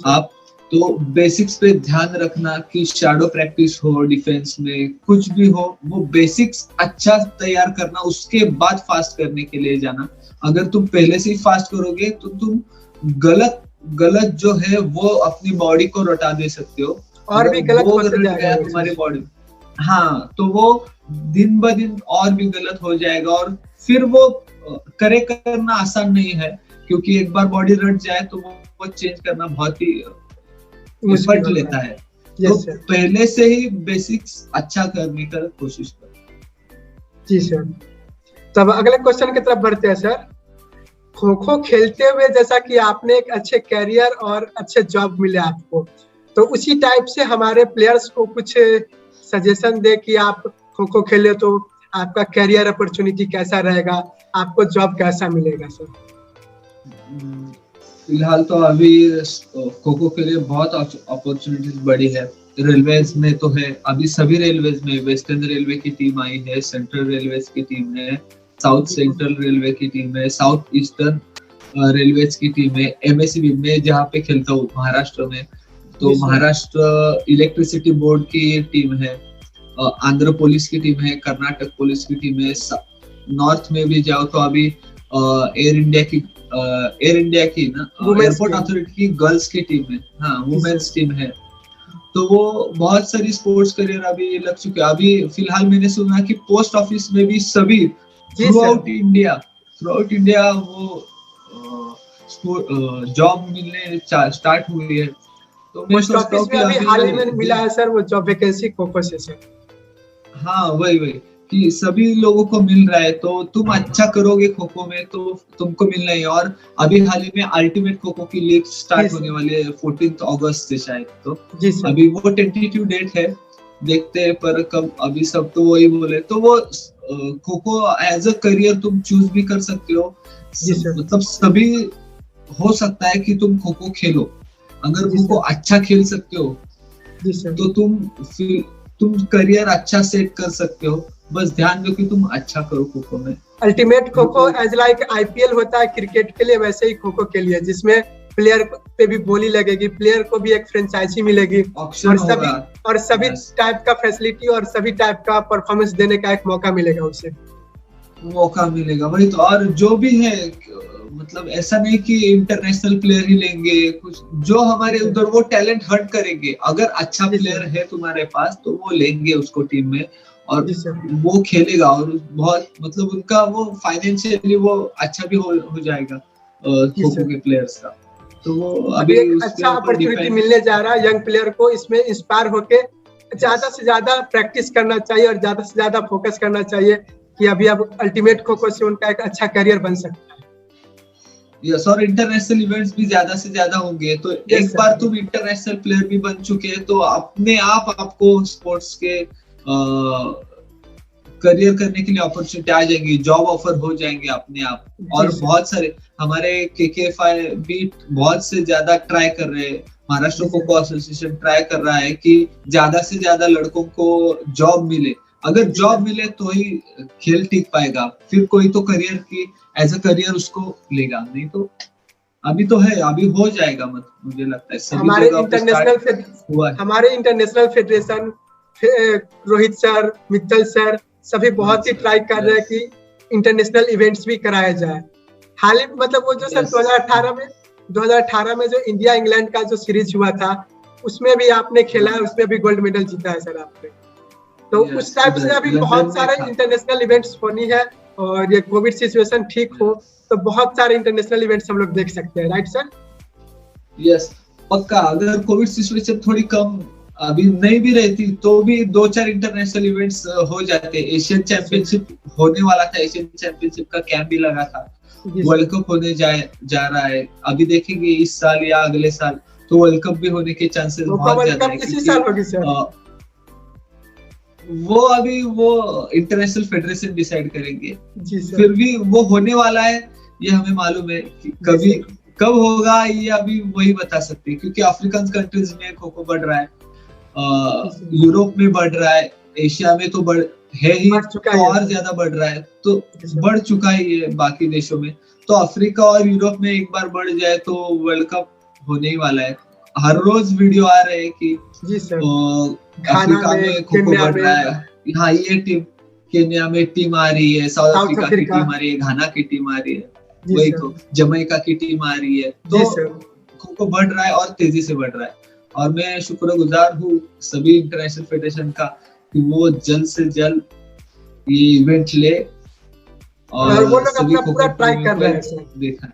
आप, तो बेसिक्स पे ध्यान रखना कि शैडो प्रैक्टिस हो, डिफेंस में कुछ भी हो, वो बेसिक्स अच्छा तैयार करना, उसके बाद फास्ट करने के लिए जाना। अगर तुम पहले से ही फास्ट करोगे तो तुम गलत जो है वो अपनी बॉडी को रटा दे सकते हो, और भी गलत वो होते रट गया तुम्हारी बॉडी, हाँ, तो वो दिन ब दिन और भी गलत हो जाएगा। और फिर वो करना आसान नहीं है, क्योंकि एक बार बॉडी रट जाए तो वो चेंज करना बहुत ही एफर्ट लेता है। तो पहले से ही बेसिक्स अच्छा करने का कोशिश करो। जी सर। तब अगले क्वेश्चन की तरफ बढ़ते हैं सर। खो खो खेलते हुए जैसा कि आपने एक अच्छे कैरियर और अच्छे जॉब मिले आपको, तो उसी टाइप से हमारे प्लेयर्स को कुछ सजेशन दे कि आप खो खो खेले तो आपका कैरियर अपॉर्चुनिटी कैसा रहेगा, आपको जॉब कैसा मिलेगा सर? फिलहाल तो अभी खो खो के लिए बहुत अपॉर्चुनिटीज बड़ी है। रेलवेज में तो है, अभी सभी रेलवेज में वेस्टर्न रेलवे की टीम आई है, सेंट्रल रेलवेज की टीम है, साउथ सेंट्रल रेलवे की टीम है, साउथ ईस्टर्न रेलवेज की टीम है। एमएससीबी में जहाँ पे खेलता हूँ महाराष्ट्र में, तो महाराष्ट्र इलेक्ट्रिसिटी बोर्ड की टीम है, आंध्र पुलिस की टीम है, कर्नाटक पुलिस की टीम है। नॉर्थ में भी जाओ तो अभी एयर इंडिया की ना एयरपोर्ट अथॉरिटी की गर्ल्स की टीम है, हाँ, वुमेन्स टीम है। तो वो बहुत सारी स्पोर्ट्स करियर अभी लग चुके हैं। अभी फिलहाल मैंने सुना कि पोस्ट ऑफिस में भी सभी थ्रू आउट इंडिया वो जॉब मिलने स्टार्ट हुई है। तो मैं सोचता हूँ कि अभी हाल ही में मिला है सर वो जॉब वैकेंसी खो खो से सर। हाँ, वही कि सभी लोगों को मिल रहा है, तो तुम अच्छा करोगे खो खो में तो तुमको मिलना है। और अभी हाल ही में अल्टीमेट खो खो की लीग स्टार्ट होने वाली है 14 अगस्त से शायद, तो अभी वो टेंटेटिव डेट है, देखते हैं पर कब। अभी सब तो वही बोले, तो वो kho kho as a career तुम चूज भी कर सकते हो। मतलब सभी हो सकता है कि तुम खो खो खेलो, अगर खो खो अच्छा खेल सकते हो तो तुम करियर अच्छा सेट कर सकते हो। बस ध्यान दो कि तुम अच्छा करो खो खो में। Ultimate kho kho as like IPL होता है क्रिकेट के लिए, वैसे ही खो खो के लिए, जिसमें प्लेयर पे भी बोली लगेगी, प्लेयर को भी एक फ्रेंचाइजी मिलेगी और सभी टाइप का फैसिलिटी और सभी टाइप का परफॉर्मेंस देने का एक मौका मिलेगा उसे। वही तो। और जो भी है, मतलब ऐसा नहीं कि इंटरनेशनल प्लेयर ही लेंगे, कुछ जो हमारे उधर वो टैलेंट हंट करेंगे। अगर अच्छा प्लेयर है तुम्हारे पास तो वो लेंगे उसको टीम में और वो खेलेगा, और बहुत मतलब उनका वो फाइनेंशियली वो अच्छा भी हो जाएगा खो खो के प्लेयर्स का। तो वो अभी अच्छा अपॉर्चुनिटी मिलने जा रहा है यंग प्लेयर को, इसमें इंस्पायर होके ज्यादा से ज्यादा प्रैक्टिस करना चाहिए और ज्यादा से ज्यादा फोकस करना चाहिए कि अभी अब अल्टीमेट खो खो से उनका एक अच्छा करियर बन सकता है। यस, और इंटरनेशनल इवेंट्स भी ज्यादा से ज्यादा होंगे, तो एक बार तुम इंटरनेशनल प्लेयर भी बन चुके हैं तो अपने आप आपको स्पोर्ट्स के करियर करने के लिए अपॉर्चुनिटी आ जाएंगी, जॉब ऑफर हो जाएंगे अपने आप। और बहुत सारे हमारे केकेएफआई भी बहुत से ज्यादा ट्राई कर रहे हैं, महाराष्ट्र खो खो एसोसिएशन ट्राई कर रहा है कि ज्यादा से ज्यादा लड़कों को जॉब मिले। अगर जॉब मिले तो ही खेल टिक पाएगा, फिर कोई तो करियर की एज अ करियर उसको लेगा, नहीं तो अभी तो है, अभी हो जाएगा। मुझे लगता है सभी हमारे international federation, Rohit sir, Mittal sir, सभी बहुत ही ट्राई कर रहे हैं कि इंटरनेशनल इवेंट्स भी कराया जाए। हाल ही मतलब वो जो सर 2018 में जो इंडिया इंग्लैंड का जो सीरीज हुआ था उसमें भी आपने खेला है, उसमें भी गोल्ड मेडल जीता है सर आपने। तो उस टाइप से अभी बहुत सारे इंटरनेशनल इवेंट्स होनी है, और ये कोविड सिचुएशन ठीक हो तो बहुत सारे इंटरनेशनल इवेंट्स हम लोग देख सकते हैं, राइट सर? यस, पक्का। अगर कोविड सिचुएशन थोड़ी कम अभी नहीं भी रहती तो भी 2-4 इंटरनेशनल इवेंट्स हो जाते। एशियन चैंपियनशिप होने वाला था, एशियन चैंपियनशिप का कैंप भी लगा था, वर्ल्ड कप होने जा रहा है, अभी देखेंगे इस साल या अगले साल, तो वर्ल्ड कप भी होने के चांसेस बहुत ज्यादा है। इसी साल होगी सर? वो अभी वो इंटरनेशनल फेडरेशन डिसाइड करेंगे, फिर भी वो होने वाला है, ये हमें मालूम है कि कभी कब होगा ये अभी वही बता सकते हैं, क्योंकि अफ्रीकन कंट्रीज में खो खो बढ़ रहा है, यूरोप में बढ़ रहा है, एशिया में तो है ही, बढ़ चुका तो है। और ज्यादा बढ़ रहा है, तो जी सर। बढ़ चुका है ये बाकी देशों में। तो अफ्रीका और यूरोप में एक बार बढ़ जाए तो वर्ल्ड कप होने ही वाला है। हर रोज वीडियो आ रहे हैं कि जी सर। अफ्रीका में खो खो बढ़ रहा है, हाँ ये टीम, केन्या में टीम आ रही है, साउथ अफ्रीका की टीम आ रही है, घाना की टीम आ रही है, वही तो जमैका की टीम आ रही है। तो खो खो बढ़ रहा है और तेजी से बढ़ रहा है। और मैं शुक्रगुजार हूँ सभी इंटरनेशनल फेडरेशन का कि वो जल्द से जल्द ये इवेंट ले और वो लोग अपना पूरा ट्राई कर रहे हैं सर। देखा,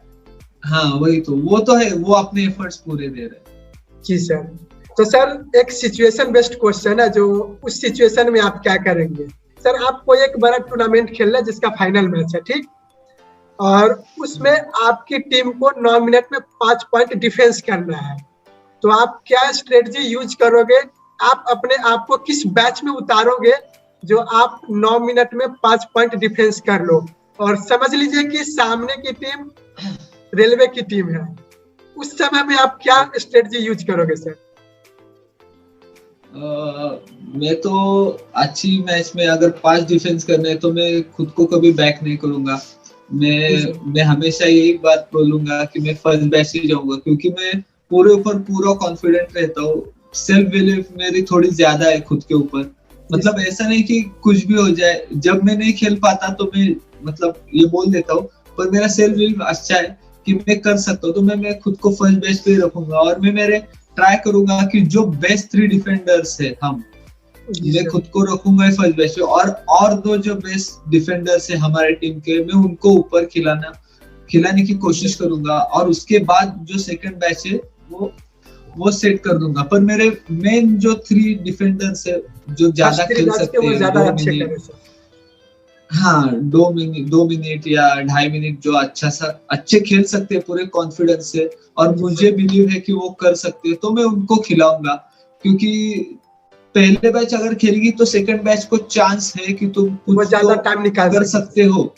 हाँ वही तो, वो तो है, वो अपने एफर्ट्स पूरे दे रहे हैं। जी सर। तो सर एक सिचुएशन बेस्ड क्वेश्चन है, जो उस सिचुएशन में आप क्या करेंगे? सर आपको एक बड़ा टूर्नामेंट खेलना है जिसका फाइनल मैच है, ठीक, और उसमें आपकी टीम को 9 मिनट में 5 पॉइंट डिफेंस करना है, तो आप क्या स्ट्रेटजी यूज करोगे? आप अपने आप को किस बैच में उतारोगे जो आप 9 मिनट में 5 पॉइंट डिफेंस कर लो? और समझ लीजिए कि सामने की टीम रेलवे की टीम है, उस समय में आप क्या स्ट्रेटजी यूज करोगे सर? मैं तो अच्छी मैच में अगर 5 डिफेंस करने हैं तो मैं खुद को कभी बैक नहीं करूंगा। मैं हमेशा यही बात बोलूंगा कि मैं फर्स्ट बैच ही जाऊंगा, क्योंकि मैं पूरे ऊपर पूरा कॉन्फिडेंट रहता हूँ। सेल्फ बिलीफ मेरी थोड़ी ज्यादा है खुद के ऊपर। मतलब ऐसा नहीं कि कुछ भी हो जाए, जब मैं नहीं खेल पाता तो मैं मतलब ये बोल देता हूँ, पर मेरा सेल्फ बिलीफ अच्छा है कि मैं कर सकता हूँ, तो मैं खुद को फर्स्ट बेस्ट पे रखूंगा। और मैं मेरे ट्राई करूंगा कि जो बेस्ट 3 डिफेंडर्स है मैं खुद को रखूंगा फर्स्ट बेस्ट पे, और 2 जो बेस्ट डिफेंडर्स है हमारे टीम के, मैं उनको ऊपर खिलाने की कोशिश करूंगा। और उसके बाद जो सेकंड बैच है वो सेट कर दूंगा। पर मेरे मेन जो 3 डिफेंडर्स है जो ज्यादा खेल सकते हैं, हाँ 2 मिनट या 2.5 मिनट जो अच्छे खेल सकते हैं पूरे कॉन्फिडेंस से, और मुझे बिलीव है कि वो कर सकते हैं, तो मैं उनको खिलाऊंगा। क्योंकि पहले बैच अगर खेलेगी तो सेकंड बैच को चांस है कि तुम कुछ ज्यादा टाइम निकाल कर सकते हो।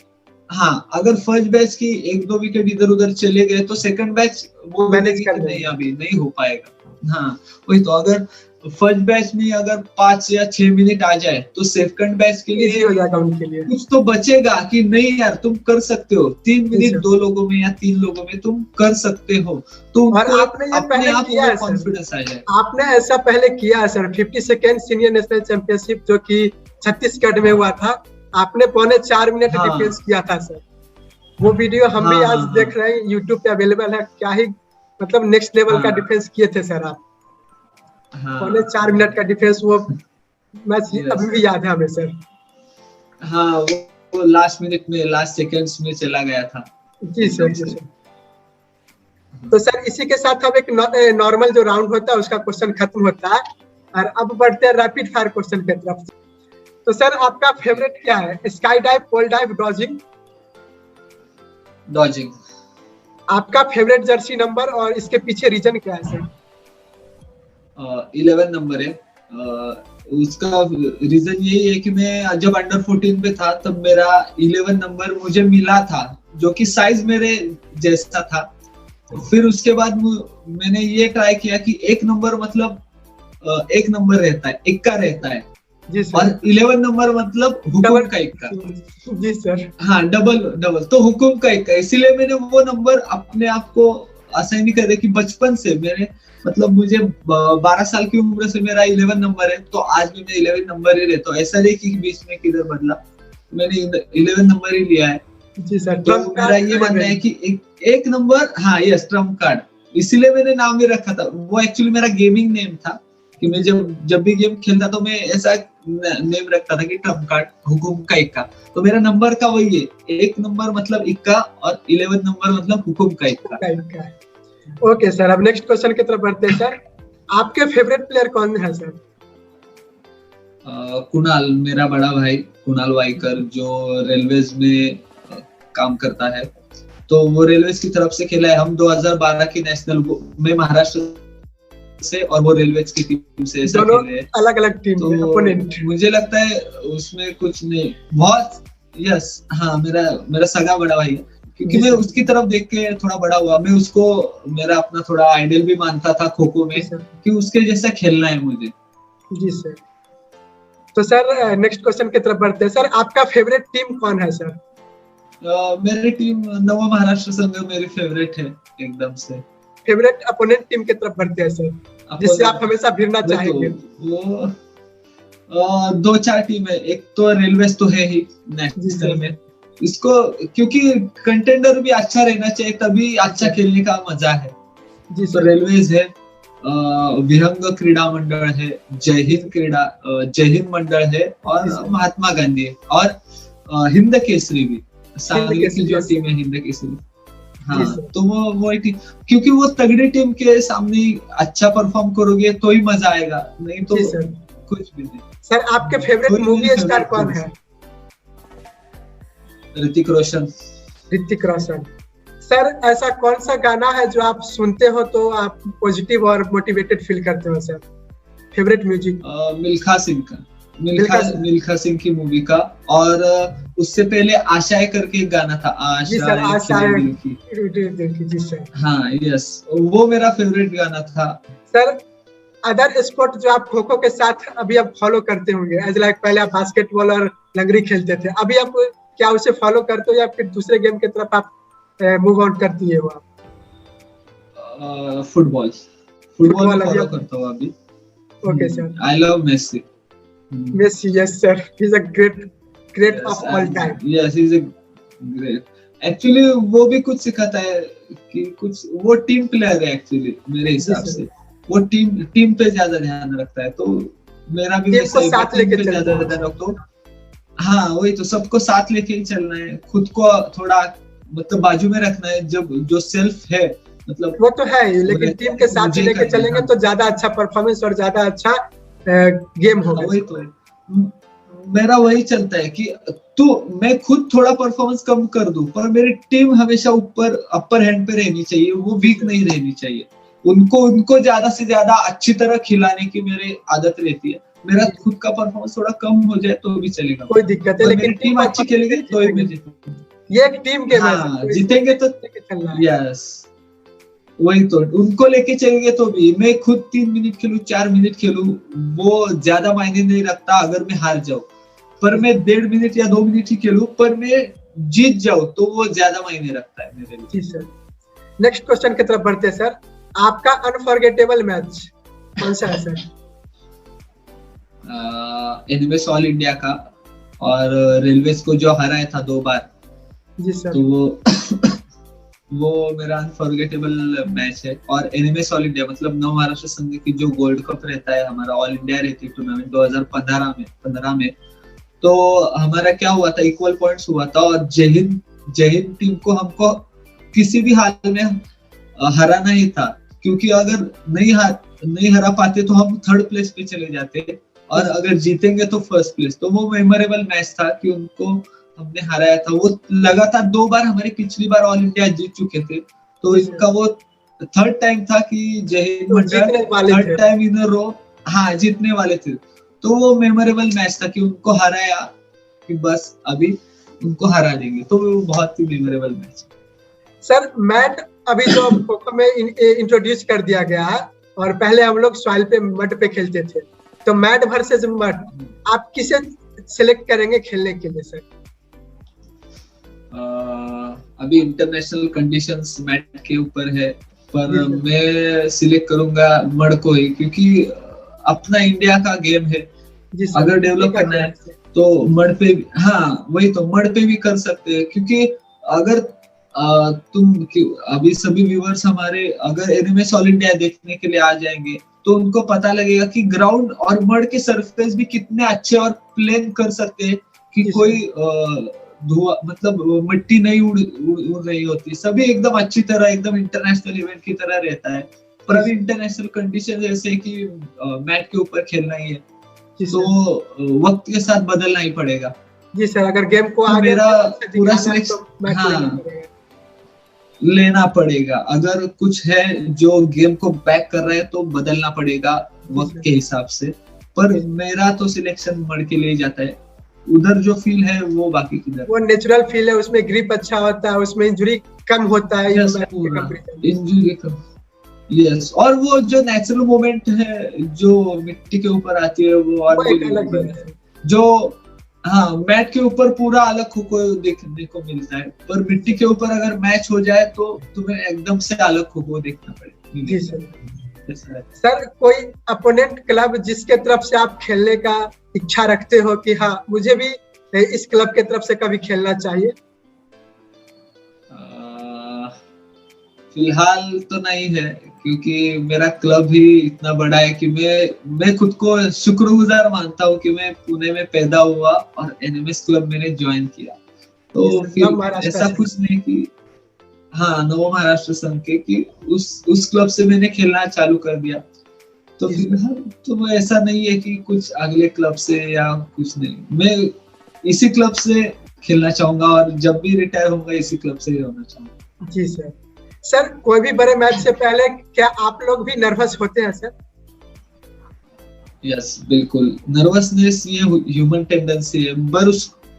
हाँ, अगर फर्स्ट बैच की 1-2 विकेट इधर उधर चले गए तो सेकंड बैच वो मैनेज कर नहीं, अभी नहीं हो पाएगा। हाँ वही तो, अगर फर्स्ट बैच में अगर 5 या 6 मिनट आ जाए तो सेकंड बैच के लिए हो जाएगा, उनके लिए कुछ तो बचेगा कि नहीं यार तुम कर सकते हो, 3 मिनट 2 लोगों में या 3 लोगों में तुम कर सकते हो, तो और आपने ये पहले किया है, कॉन्फिडेंस आ जाए। आपने ऐसा पहले किया है sir, 52nd senior national championship जो कि छत्तीसगढ़ में हुआ था, आपने 3.25 मिनट डिफेंस किया था सर। वो वीडियो हम भी आज देख रहे हैं, यूट्यूब पे अवेलेबल है। क्या ही मतलब नेक्स्ट लेवल का डिफेंस किए थे सर आप। 3.25 मिनट का डिफेंस, वो मैच अभी भी याद है हमें सर। हाँ वो लास्ट मिनट में, लास्ट सेकंड्स में चला गया था। जी सर, जी सर। तो सर इसी के साथ अब एक नॉर्मल जो राउंड होता है उसका क्वेश्चन खत्म होता है, और अब बढ़ते हैं रैपिड फायर क्वेश्चन की तरफ। तो सर आपका फेवरेट क्या है? स्काई डाइव, पोल डाइव, डॉजिंग? डॉजिंग। आपका फेवरेट जर्सी नंबर और इसके पीछे रीजन क्या है सर? 11 नंबर है। उसका रीजन यही है कि मैं जब अंडर 14 पे था तब मेरा 11 नंबर मुझे मिला था, जो कि साइज मेरे जैसा था। फिर उसके बाद मैंने ये ट्राई किया कि 1 नंबर मतलब 1 नंबर रहता है, इक्का रहता है, और 11 नंबर मतलब हुकुम का इक्का। जी सर। हाँ डबल तो हुकुम का इक्का, इसीलिए मैंने वो नंबर अपने आप को आसानी कर दिया कि बचपन से मेरे मतलब मुझे 12 साल की उम्र से मेरा 11 नंबर है, तो आज भी मैं 11 नंबर ही रहता हूँ। ऐसा नहीं कि बीच में किधर बदला, मैंने 11 नंबर ही लिया है। जी सर। तो मेरा ये मानना है कि एक नंबर, हाँ यस, ट्रम्प कार्ड, इसीलिए मैंने नाम भी रखा था। वो एक्चुअली मेरा गेमिंग नेम था कि मैं जब भी गेम खेलता तो मैं ऐसा नेम रखता था कि ट्रम्प कार्ड, हुकुम का इक्का। तो मेरा नंबर का वही है, 1 नंबर मतलब इक्का और 11 नंबर मतलब हुकुम का इक्का। ओके सर, अब नेक्स्ट क्वेश्चन की तरफ बढ़ते हैं सर। आपके फेवरेट प्लेयर कौन है सर? कुणाल, मेरा बड़ा भाई कुणाल वाइकर, जो रेलवेज में काम करता है। तो वो रेलवेज की तरफ से खेला है। हम 2012 की नेशनल में महाराष्ट्र से और वो रेलवेज की टीम से ऐसा खेले हैं, अलग अलग टीम तो में अपोनेंट। मुझे लगता है उसमें कुछ नहीं, बहुत यस, हाँ मेरा सगा बड़ा भाई है, क्योंकि मैं उसकी तरफ देख के थोड़ा बड़ा हुआ। मैं उसको मेरा अपना थोड़ा आइडल भी मानता था खो खो में, कि उसके जैसा खेलना है मुझे। जी सर। तो सर नेक्स्ट क्वेश्चन की तरफ बढ़ते हैं। सर आपका फेवरेट टीम कौन है सर? मेरी टीम नव महाराष्ट्र संघ मेरी फेवरेट है एकदम से। फेवरेट अपोनेंट टीम की तरफ बढ़ते हैं सर, जिससे आप हमेशा भिड़ना चाहेंगे। वो 2-4 टीम है। एक तो रेलवेज तो है ही नेशनल में, इसको क्योंकि कंटेंडर भी अच्छा रहना चाहिए, तभी अच्छा खेलने का मजा है। जी तो रेलवेज है, विहंग क्रीडा मंडल है, जय हिंद मंडल है, और महात्मा गांधी है, और हिंद केसरी भी, सांगली की जो टीम है हिंद केसरी। हाँ, तो वो टीम, क्योंकि वो तगड़ी टीम के सामने अच्छा परफॉर्म करोगे तो ही मजा आएगा, नहीं तो कुछ भी नहीं। सर आपके फेवरेट मूवी स्टार कौन है? ऋतिक रोशन। ऋतिक रोशन। सर ऐसा कौन सा गाना है जो आप सुनते हो तो आप पॉजिटिव और मोटिवेटेड फील करते हो sir? Favourite music? Milkha Singh का, मिल्खा सिंह की मूवी का, और उससे पहले आशाएं करके एक गाना था, आशाएं की। जी सर। हाँ यस, वो मेरा फेवरेट गाना था। सर अदर स्पोर्ट जो आप खो खो के साथ अभी आप फॉलो करते होंगे, एज लाइक पहले आप बास्केटबॉल और लंगड़ी खेलते थे, अभी आप क्या उसे फॉलो करते हो या फिर दूसरे गेम की तरफ आप मूव आउट कर दिए हो? फुटबॉल फॉलो करता हूँ अभी। Okay sir. I love Messi. Yes sir, he is a great of all time. Yes, he is a great. Actually वो भी कुछ सिखाता है कि कुछ, वो टीम प्लेयर है एक्चुअली मेरे हिसाब से। वो टीम पे ज्यादा ध्यान रखता है, तो मेरा भी वैसा ही, साथ लेके ज्यादा ध्यान रखता हूँ। हाँ वही तो, सबको साथ लेके ही चलना है, खुद को थोड़ा मतलब बाजू में रखना है। जब जो सेल्फ है, मतलब वो तो है ही, लेकिन टीम के साथ लेके चलेंगे तो ज्यादा अच्छा परफॉर्मेंस और ज्यादा अच्छा गेम होगा। वही तो मेरा वही चलता है कि मैं खुद थोड़ा परफॉर्मेंस कम कर दूं, पर मेरी टीम हमेशा अपर हैंड पे रहनी चाहिए, वो वीक नहीं रहनी चाहिए। उनको ज्यादा से ज्यादा अच्छी तरह खिलाने की मेरी आदत रहती है। मेरा खुद का परफॉर्मेंस थोड़ा कम हो जाए तो भी चलेगा, कोई दिक्कत है, लेकिन टीम अच्छी खेलेगी तो ही मैं जीतूंगा। ये एक टीम गेम है। हाँ, जीतेंगे तो यस, वही तो, उनको लेके चलेंगे तो भी। मैं खुद 3 मिनट खेलूं, 4 मिनट खेलूं, वो ज्यादा मायने नहीं रखता अगर मैं हार जाऊं। पर मैं 1.5 मिनट या 2 मिनट ही खेलूं, पर मैं जीत जाऊं तो वो ज्यादा मायने रखता है मेरे लिए। जी सर। नेक्स्ट क्वेश्चन की तरफ बढ़ते हैं सर। आपका अनफॉरगेटेबल मैच कौन सा है सर? एनिवेस ऑल इंडिया का, और रेलवेज को जो हराया था 2 बार। जी सर। तो वो मेरा अनफॉरगेटेबल मैच है। और एनिवेस ऑल इंडिया मतलब नव महाराष्ट्र संघ की जो गोल्ड कप रहता है हमारा, ऑल इंडिया रहती है टूर्नामेंट 2015 में, तो हमारा क्या हुआ था, इक्वल पॉइंट्स हुआ था, और जय हिंद टीम को हमको किसी भी हाल में हराना ही था, क्योंकि अगर नहीं हरा पाते तो हम 3rd प्लेस पे चले जाते, और अगर जीतेंगे तो 1st प्लेस। तो वो मेमोरेबल मैच था कि उनको हमने हराया था। वो लगातार 2 बार, हमारी पिछली बार ऑल इंडिया जीत चुके थे, तो इनका वो 3rd टाइम था कि जय हिंद मंडल 3rd टाइम इन अ रो जीतने वाले थे। तो वो मेमोरेबल मैच था कि उनको हराया, कि बस अभी उनको हरा देंगे, तो वो बहुत ही मेमोरेबल मैच। सर मैट अभी जो खो खो में इंट्रोड्यूस कर दिया गया है, और पहले हम लोग सॉइल पे मड पे खेलते थे, तो मैट वर्सेस मड आप किसे सिलेक्ट करेंगे खेलने के लिए सर? अभी इंटरनेशनल कंडीशंस मैट के ऊपर है, पर मैं सिलेक्ट करूंगा मड को ही, क्योंकि अपना इंडिया का गेम है। अगर डेवलप करना है तो मड पे, वही तो, मड पे भी कर सकते हैं। क्योंकि अगर अभी सभी व्यूअर्स हमारे अगर एनिमेस ऑल इंडिया देखने के लिए आ जाएंगे, तो उनको पता लगेगा कि ग्राउंड और मड के सरफेस भी कितने अच्छे और प्लेन कर सकते हैं, कि कोई धुआं मतलब मिट्टी नहीं उड़ रही होती, सभी एकदम अच्छी तरह, एकदम इंटरनेशनल इवेंट की तरह रहता है। पर अभी इंटरनेशनल कंडीशन ऐसे कि मैट के ऊपर खेलना ही है, तो वक्त के साथ बदलना ही पड़ेगा। जी सर, अगर गेम को तो मेरा पूरा सिलेक्शन लेना पड़ेगा। अगर कुछ है जो गेम को बैक कर रहा है तो बदलना पड़ेगा वक्त के हिसाब से, पर मेरा तो सिलेक्शन मड के लिए जाता है। उधर जो फील है वो बाकी किधर, वो नेचुरल फील है, उसमें ग्रिप अच्छा होता है, उसमें इंजरी कम होता है। इंजरी कम, यस। और वो जो नेचुरल मोमेंट है जो मिट्टी के ऊपर आती है, वो और भी अलग है। जो हाँ मैट के ऊपर पूरा अलग खो खो देखने को मिलता है, पर मिट्टी के ऊपर अगर मैच हो जाए तो तुम्हें एकदम से अलग खो खो देखना पड़ेगा। जी सर। सर कोई अपोनेंट क्लब जिसके तरफ से आप खेलने का इच्छा रखते हो कि हाँ मुझे भी इस क्लब के तरफ से कभी खेलना चाहिए? फिलहाल तो नहीं है, क्योंकि मेरा क्लब ही इतना बड़ा है कि मैं खुद को शुक्रगुजार मानता हूँ कि मैं पुणे में पैदा हुआ और एनएमएस क्लब मैंने ज्वाइन किया। तो फिर ऐसा कुछ नहीं कि हाँ नव महाराष्ट्र संघ के कि उस क्लब से मैंने खेलना चालू कर दिया। तो फिलहाल तो ऐसा नहीं है कि कुछ अगले क्लब से या कुछ नहीं, मैं इसी क्लब से खेलना चाहूंगा और जब भी रिटायर होगा इसी क्लब से ही रहना चाहूंगा। जी सर। सर कोई भी बड़े मैच से पहले क्या आप लोग भी नर्वस होते हैं सर? यस बिल्कुल, नर्वसनेस ये ह्यूमन टेंडेंसी है,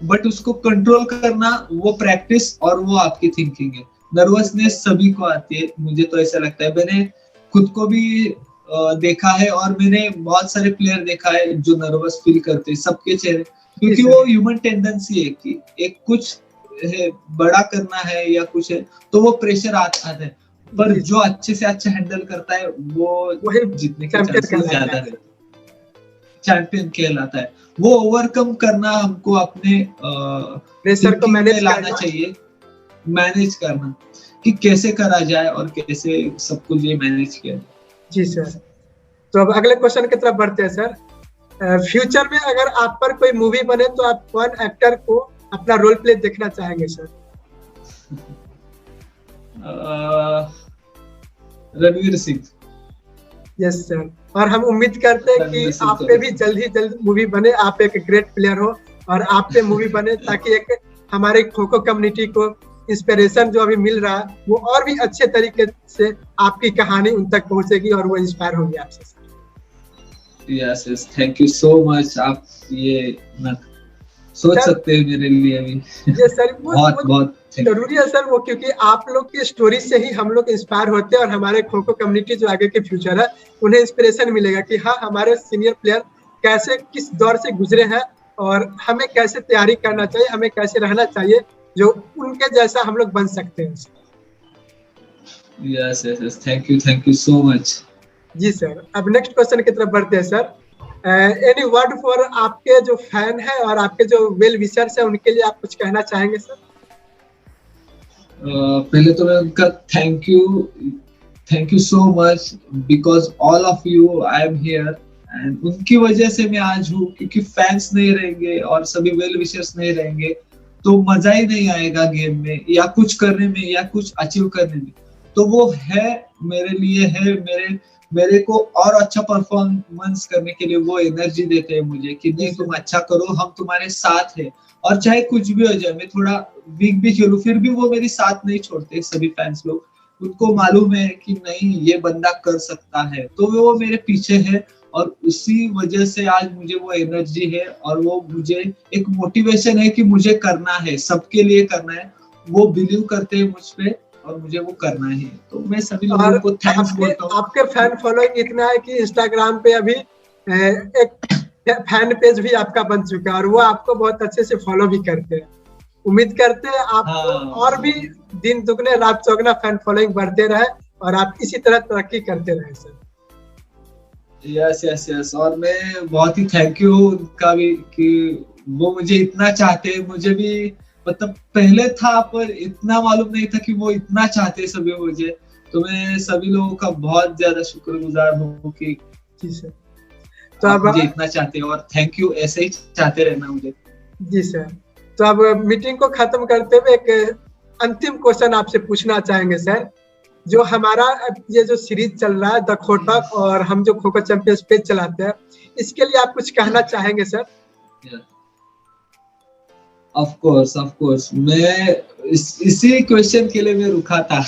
बट उसको कंट्रोल करना वो प्रैक्टिस और वो आपकी थिंकिंग है। नर्वसनेस सभी को आती है, मुझे तो ऐसा लगता है। मैंने खुद को भी देखा है और मैंने बहुत सारे प्लेयर देखा है जो नर्वस फील करते हैं सबके चेहरे, क्योंकि वो ह्यूमन टेंडेंसी है कि एक कुछ है बड़ा करना है या कुछ है तो वो प्रेशर आता है, पर जो अच्छे से अच्छा हैंडल करता है वो जीतने के चांसेस ज्यादा है, चैंपियन कहलाता है। वो ओवरकम करना हमको अपने प्रेशर को मैनेज लाना चाहिए, मैनेज करना कि कैसे करा जाए और कैसे सब कुछ ये मैनेज किया जाए। जी सर। तो अब अगले क्वेश्चन की तरफ बढ़ते हैं सर। फ्यूचर में अगर आप पर कोई मूवी बने तो आप कौन एक्टर को अपना रोल प्ले देखना चाहेंगे sir? Ranveer Singh. Yes sir. और हम उम्मीद करते हैं कि आप पे भी जल्द मूवी बने, आप एक ग्रेट प्लेयर हो और आप पे मूवी बने ताकि एक हमारे खो खो कम्युनिटी को इंस्पिरेशन जो अभी मिल रहा है वो और भी अच्छे तरीके से आपकी कहानी उन तक पहुंचेगी और वो इंस्पायर होगी आपसे। Yes thank you so much. आप ये सोच सकते हैं मेरे लिए भी। ये सर बहुत जरूरी है सर वो, क्योंकि आप लोग की स्टोरी से ही हम लोग इंस्पायर होते हैं और हमारे खो खो कम्युनिटी जो आगे के फ्यूचर है उन्हें इंस्पिरेशन मिलेगा कि हाँ हमारे सीनियर प्लेयर कैसे किस दौर से गुजरे हैं और हमें कैसे तैयारी करना चाहिए, हमें कैसे रहना चाहिए जो उनके जैसा हम लोग बन सकते हैं। Yes thank you so much. जी सर। अब नेक्स्ट क्वेश्चन की तरफ बढ़ते हैं सर। एनी वर्ड फॉर आपके जो फैन है और आपके जो वेल विशर्स है उनके लिए आप कुछ कहना चाहेंगे सर? पहले तो मैं उनका thank you so much, because all of you I am here and उनकी वजह से मैं आज हूँ, क्योंकि फैंस नहीं रहेंगे और सभी वेल विशर्स नहीं रहेंगे तो मजा ही नहीं आएगा गेम में या कुछ करने में या कुछ अचीव करने में। तो वो है मेरे लिए है मेरे को और अच्छा परफॉर्मेंस करने के लिए वो एनर्जी देते हैं मुझे कि नहीं तुम अच्छा करो, हम तुम्हारे साथ है और चाहे कुछ भी हो जाए, मैं थोड़ा वीक भी खेलूं फिर भी वो मेरी साथ नहीं छोड़ते। सभी फैंस लोग, उनको मालूम है कि नहीं ये बंदा कर सकता है तो वो मेरे पीछे है और उसी वजह से आज मुझे वो एनर्जी है और वो मुझे एक मोटिवेशन है कि मुझे करना है, सबके लिए करना है। वो बिलीव करते हैं मुझ पे और मुझे वो करना है, तो मैं सभी लोगों को थैंक्स बोलता हूँ। आपके फैन फॉलोइंग इतना है कि इंस्टाग्राम पे अभी एक फैन पेज भी आपका बन चुका है और वो आपको बहुत अच्छे से फॉलो भी करते हैं। उम्मीद करते हैं आपको और भी दिन दुगने रात चौगुना फैन फॉलोइंग बढ़ते रहे और आप इसी तरह तरक्की करते रहे सर। यस और मैं बहुत ही थैंक यू उनका भी कि वो मुझे इतना चाहते हैं। मुझे भी मतलब पहले था पर इतना मालूम नहीं था कि वो इतना चाहते सभी मुझे, तो मैं सभी लोगों का बहुत ज्यादा शुक्रगुजार हूँ कि जी सर तो अब मुझे इतना चाहते हैं और थैंक यू, ऐसे ही चाहते रहना मुझे। जी सर। तो अब मीटिंग को खत्म करते हुए एक अंतिम क्वेश्चन आपसे पूछना चाहेंगे सर। जो हमारा ये जो सीरीज चल रहा है द खोटक और हम जो खो खो चैंपियंस पेज चलाते हैं, इसके लिए आप कुछ कहना चाहेंगे सर? ऑफ कोर्स मैं इसी क्वेश्चन के लिए मैं रुका था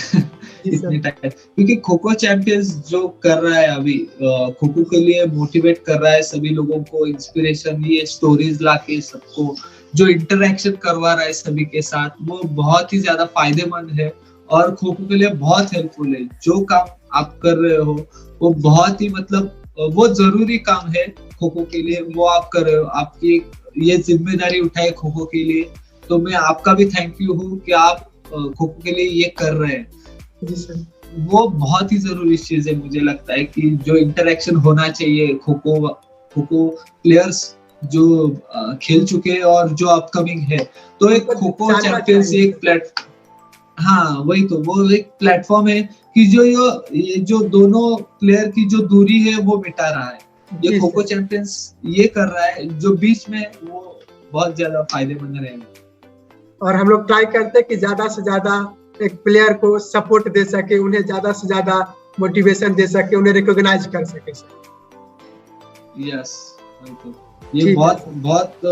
इतने टाइम, क्योंकि खो खो चैंपियंस जो कर रहा है अभी खो खो के लिए मोटिवेट कर रहा है सभी लोगों को, इंस्पिरेशन ये स्टोरीज लाके सबको जो इंटरेक्शन करवा रहा है सभी के साथ, वो बहुत ही ज्यादा फायदेमंद है और खो खो के लिए बहुत हेल्पफुल है। जो काम आप कर रहे हो वो बहुत ही मतलब वो जरूरी काम है खो खो के लिए, वो आप कर रहे हो। आपकी ये जिम्मेदारी उठाई खो खो के लिए, तो मैं आपका भी थैंक यू हूँ कि आप खो खो के लिए ये कर रहे हैं। जी सर। वो बहुत ही जरूरी चीज है, मुझे लगता है कि जो इंटरेक्शन होना चाहिए खो खो प्लेयर्स जो खेल चुके हैं और जो अपकमिंग है, तो एक खो खो चैंपियंस एक प्लेटफॉर्म, हाँ वही तो, वो एक प्लेटफॉर्म है कि जो ये जो दोनों प्लेयर की जो दूरी है वो मिटा रहा है। ये खो खो चैंपियंस ये कर रहा है, जो बीच में वो बहुत ज्यादा फायदेमंद रहेगा। और हम लोग ट्राई करते हैं कि ज्यादा से ज्यादा एक प्लेयर को सपोर्ट दे सके, उन्हें ज्यादा से ज्यादा मोटिवेशन दे सके, उन्हें रिकॉग्नाइज कर सके। यस, तो ये बहुत बहुत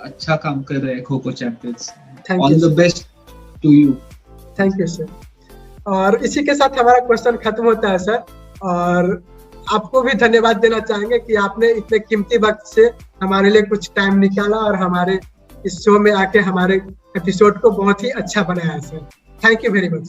अच्छा काम कर रहे हैं kho kho champions. All the best to you. Thank you sir. और इसी के साथ हमारा क्वेश्चन खत्म होता है सर, और आपको भी धन्यवाद देना चाहेंगे कि आपने इतने कीमती वक्त से हमारे लिए कुछ टाइम निकाला और हमारे इस शो में आके हमारे एपिसोड को बहुत ही अच्छा बनाया है sir. Thank you very much.